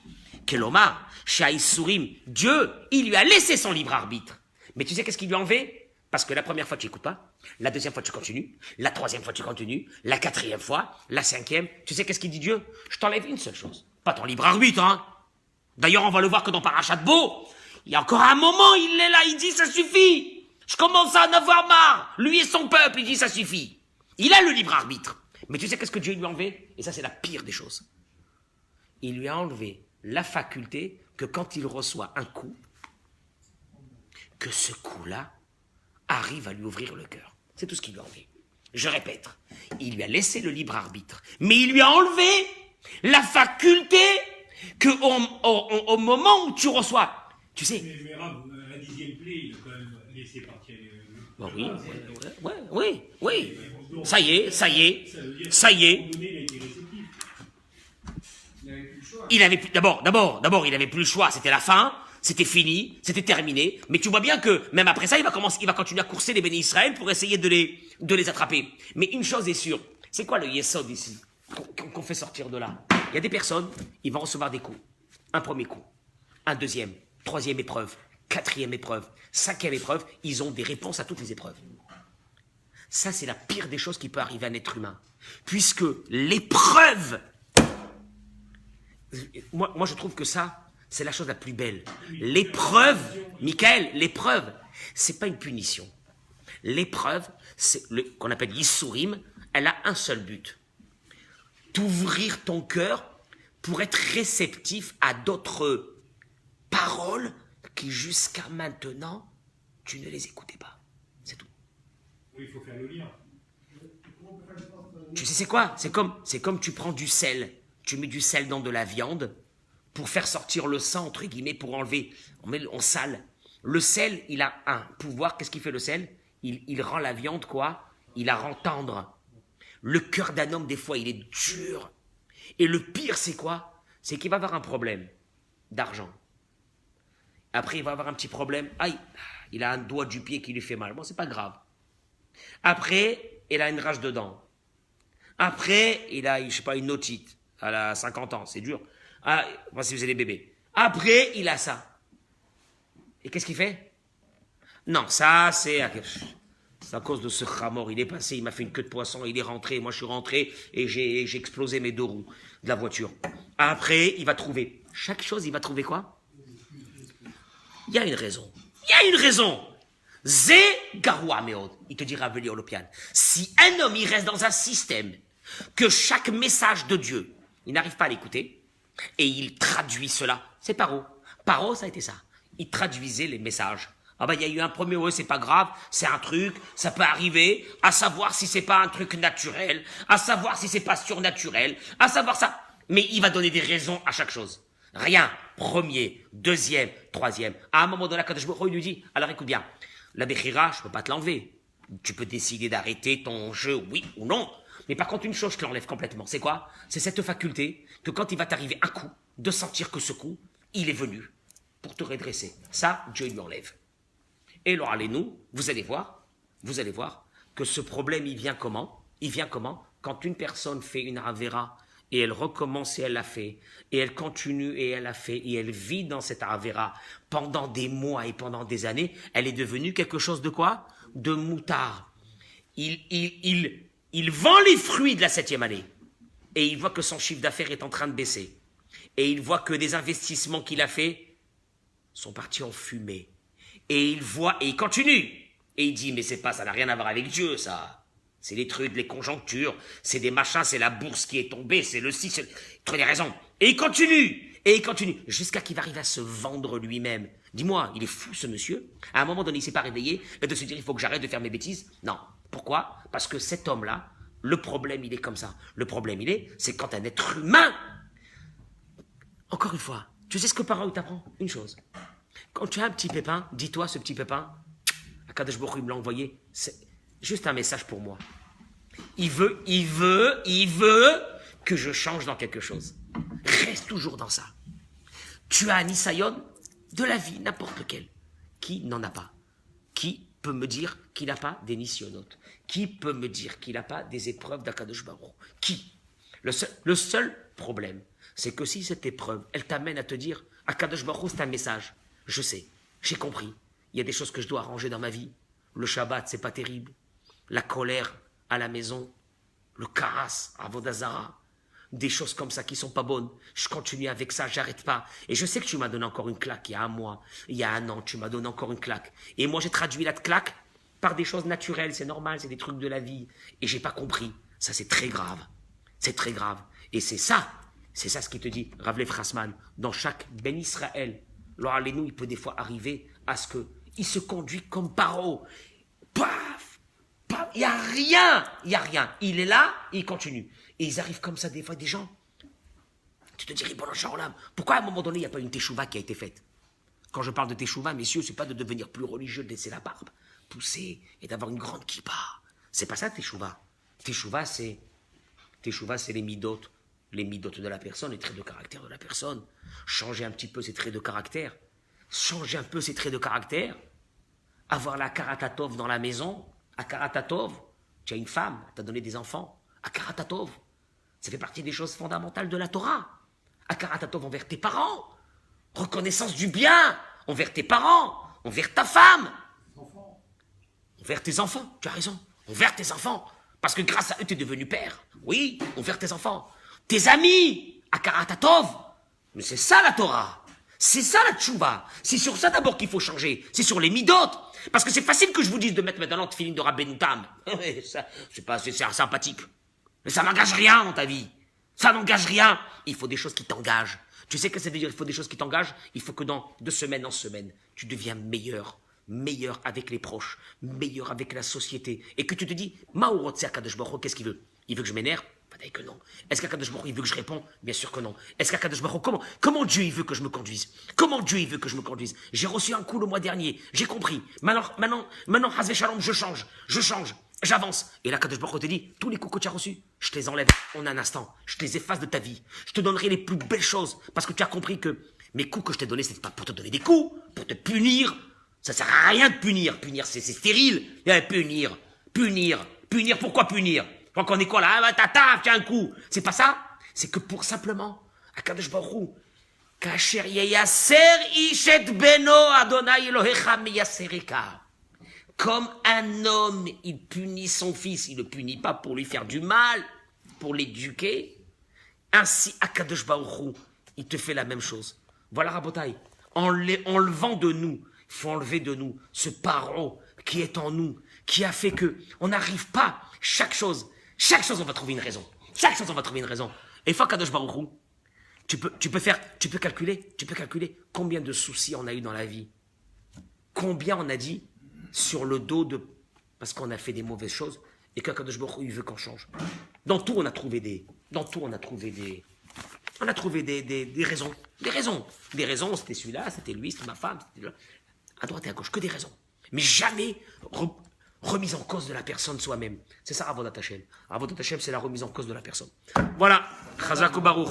Speaker 1: Keloma, Shaïsourim, Dieu, il lui a laissé son libre arbitre. Mais tu sais qu'est-ce qu'il lui a enlevé? Parce que la première fois tu n'écoutes pas, la deuxième fois tu continues, la troisième fois tu continues, la quatrième fois, la cinquième. Tu sais qu'est-ce qu'il dit Dieu? Je t'enlève une seule chose, pas ton libre arbitre, hein. D'ailleurs, on va le voir que dans Parashat Bo, il y a encore un moment, il est là, il dit ça suffit. Je commence à en avoir marre. Lui et son peuple, il dit ça suffit. Il a le libre arbitre. Mais tu sais qu'est-ce que Dieu lui a enlevé? Et ça, c'est la pire des choses. Il lui a enlevé la faculté que quand il reçoit un coup, que ce coup-là arrive à lui ouvrir le cœur. C'est tout ce qu'il lui a enlevé. Je répète, il lui a laissé le libre arbitre, mais il lui a enlevé la faculté que au moment où tu reçois, tu sais...
Speaker 2: Mais Rav, la 10e plaie, il a quand même laissé partir les...
Speaker 1: Bon, oui. Ça y est. Il avait plus, d'abord, il avait plus le choix, c'était la fin, c'était fini, c'était terminé, mais tu vois bien que, même après ça, il va continuer à courser les bénis Israël pour essayer de les attraper. Mais une chose est sûre, c'est quoi le yesod ici, qu'on fait sortir de là? Il y a des personnes, ils vont recevoir des coups. Un premier coup, un deuxième, troisième épreuve, quatrième épreuve, cinquième épreuve, ils ont des réponses à toutes les épreuves. Ça, c'est la pire des choses qui peut arriver à un être humain. Puisque l'épreuve, moi je trouve que ça, c'est la chose la plus belle. L'épreuve, Michael, l'épreuve, c'est pas une punition. L'épreuve, c'est qu'on appelle Yissourim, elle a un seul but. T'ouvrir ton cœur pour être réceptif à d'autres paroles qui jusqu'à maintenant, tu ne les écoutais pas. C'est tout.
Speaker 2: Oui, il faut faire le lien.
Speaker 1: Tu sais c'est quoi? C'est comme tu prends du sel, tu mets du sel dans de la viande pour faire sortir le sang, entre guillemets, pour enlever, on sale. Le sel, il a un pouvoir, qu'est-ce qu'il fait le sel? Il rend la viande quoi? Il la rend tendre. Le cœur d'un homme, des fois, il est dur. Et le pire, c'est quoi? C'est qu'il va avoir un problème d'argent. Après, il va avoir un petit problème. Aïe, il a un doigt du pied qui lui fait mal. Bon, c'est pas grave. Après, il a une rage de dents. Après, il a, je sais pas, une otite. Elle a 50 ans, c'est dur. Ah, moi, si vous avez des bébés. Après, il a ça. Et qu'est-ce qu'il fait? Non, ça, c'est à cause de ce ramor. Il est passé, il m'a fait une queue de poisson, il est rentré. Moi, je suis rentré et j'ai explosé mes deux roues de la voiture. Après, il va trouver. Chaque chose, il va trouver quoi? Il y a une raison. Il y a une raison. Zé garoua meod. Il te dira, Veli Olopian. Si un homme, il reste dans un système que chaque message de Dieu, il n'arrive pas à l'écouter et il traduit cela. C'est Paro. Paro, ça a été ça. Il traduisait les messages. Ah ben, il y a eu un premier, ouais, c'est pas grave, c'est un truc, ça peut arriver, à savoir si c'est pas un truc naturel, à savoir si c'est pas surnaturel, à savoir ça. Mais il va donner des raisons à chaque chose. Rien. Premier, deuxième, troisième. À un moment donné, Kadosh Baruch Hu, il lui dit, alors écoute bien, la Bechira, je peux pas te l'enlever. Tu peux décider d'arrêter ton jeu, oui ou non. Mais par contre, une chose, je te l'enlève complètement. C'est quoi? C'est cette faculté que quand il va t'arriver un coup, de sentir que ce coup, il est venu pour te redresser. Ça, Dieu lui enlève. Et alors, allez-nous, vous allez voir que ce problème, il vient comment? Il vient comment? Quand une personne fait une avéra, et elle recommence et elle l'a fait, et elle continue et elle l'a fait, et elle vit dans cette avéra pendant des mois et pendant des années, elle est devenue quelque chose de quoi? De moutard. Il vend les fruits de la 7e année, et il voit que son chiffre d'affaires est en train de baisser, et il voit que des investissements qu'il a faits sont partis en fumée. Et il voit, et il continue. Et il dit, mais c'est pas, ça n'a rien à voir avec Dieu, ça. C'est les trucs, les conjonctures, c'est des machins, c'est la bourse qui est tombée, c'est le ci, c'est... Tu as des raisons. Et il continue, jusqu'à qu'il va arriver à se vendre lui-même. Dis-moi, il est fou ce monsieur? À un moment donné, il s'est pas réveillé, et de se dire, il faut que j'arrête de faire mes bêtises? Non. Pourquoi? Parce que cet homme-là, le problème, il est comme ça. Le problème, c'est quand un être humain... Encore une fois, tu sais ce que Parole t'apprend? Une chose. Quand tu as un petit pépin, dis-toi, ce petit pépin, Akadosh Baruch Hu, il me l'a envoyé. C'est juste un message pour moi. Il veut que je change dans quelque chose. Reste toujours dans ça. Tu as un Nisayon de la vie, n'importe lequel. Qui n'en a pas? Qui peut me dire qu'il n'a pas des Nisyonotes? Qui peut me dire qu'il n'a pas des épreuves d'Akadosh Baruch Hu? Qui? Le seul problème, c'est que si cette épreuve, elle t'amène à te dire, Akadosh Baruch Hu, c'est un message. Je sais, j'ai compris. Il y a des choses que je dois arranger dans ma vie. Le Shabbat, c'est pas terrible. La colère à la maison, le karas, Avodazara, des choses comme ça qui sont pas bonnes. Je continue avec ça, j'arrête pas. Et je sais que tu m'as donné encore une claque il y a un mois, il y a un an, tu m'as donné encore une claque. Et moi, j'ai traduit la claque par des choses naturelles, c'est normal, c'est des trucs de la vie. Et j'ai pas compris. Ça, c'est très grave. C'est très grave. Et c'est ça ce qui te dit, Rav Lev Chasman, dans chaque Ben Israël, l'Oralénou, il peut des fois arriver à ce qu'il se conduit comme Paro. Paf, paf, il n'y a rien. Il est là, il continue. Et ils arrivent comme ça, des fois, des gens. Tu te dis, Ribono Shel Olam, pourquoi à un moment donné, il n'y a pas une teshuva qui a été faite? Quand je parle de teshuva, messieurs, c'est pas de devenir plus religieux, de laisser la barbe pousser et d'avoir une grande kippa. C'est pas ça, teshuva. Teshuva, c'est les midotes de la personne, les traits de caractère de la personne. Changer un petit peu ses traits de caractère. Changer un peu ses traits de caractère. Avoir la karatatov dans la maison. À karatatov, tu as une femme, tu as donné des enfants. À karatatov, ça fait partie des choses fondamentales de la Torah. À karatatov envers tes parents. Reconnaissance du bien envers tes parents, envers ta femme. Envers tes enfants, tu as raison. Envers tes enfants. Parce que grâce à eux, tu es devenu père. Oui, envers tes enfants. Tes amis, à karatatov. Mais c'est ça la Torah. C'est ça la tchouva. C'est sur ça d'abord qu'il faut changer. C'est sur les midotes. Parce que c'est facile que je vous dise de mettre maintenant le tefillin de Rabbeinu Tam. Ça, c'est sympathique. Mais ça n'engage rien dans ta vie. Ça n'engage rien. Il faut des choses qui t'engagent. Tu sais ce que ça veut dire, il faut des choses qui t'engagent. Il faut que de semaine en semaine, tu deviens meilleur avec les proches, meilleur avec la société. Et que tu te dis, Maourotse Akadosh Baruch Hu, qu'est-ce qu'il veut? Il veut que je m'énerve? Peut-être que non. Est-ce qu'Akadosh Baruch Hu, il veut que je réponds? Bien sûr que non. Est-ce qu'Akadosh Baruch Hu, comment Dieu, il veut que je me conduise? Comment Dieu, il veut que je me conduise? J'ai reçu un coup le mois dernier, j'ai compris. Maintenant, Hazvé Shalom, je change, j'avance. Et là, Akadosh Baruch Hu te dit, tous les coups que tu as reçus, je te les enlève en un instant. Je te les efface de ta vie. Je te donnerai les plus belles choses. Parce que tu as compris que mes coups que je t'ai donnés, c'était pas pour te donner des coups, pour te punir. Ça sert à rien de punir. Punir, c'est stérile. Punir, pourquoi punir? Quand on est quoi là? Tiens un coup. C'est pas ça. C'est que pour simplement, Akadosh Baruch Hu, Kasher yeyaser ishet beno Adonai Elohecha meyasereka. Comme un homme, il punit son fils, il ne le punit pas pour lui faire du mal, pour l'éduquer. Ainsi, Akadosh Baruch Hu, il te fait la même chose. Voilà, Rabotai, enlevant de nous, il faut enlever de nous ce paro qui est en nous, qui a fait que on n'arrive pas, chaque chose, on va trouver une raison. Et une fois Akadosh Baruch Hu, tu peux calculer combien de soucis on a eu dans la vie. Combien on a dit sur le dos parce qu'on a fait des mauvaises choses et qu'Akadosh Baruch Hu, il veut qu'on change. Dans tout, on a trouvé des raisons. Des raisons, c'était celui-là, c'était lui, c'était ma femme, c'était là. À droite et à gauche, que des raisons. Mais jamais remise en cause de la personne soi-même. C'est ça, Avodat Hashem. Avodat Hashem, c'est la remise en cause de la personne. Voilà. Chazak ou Baruch.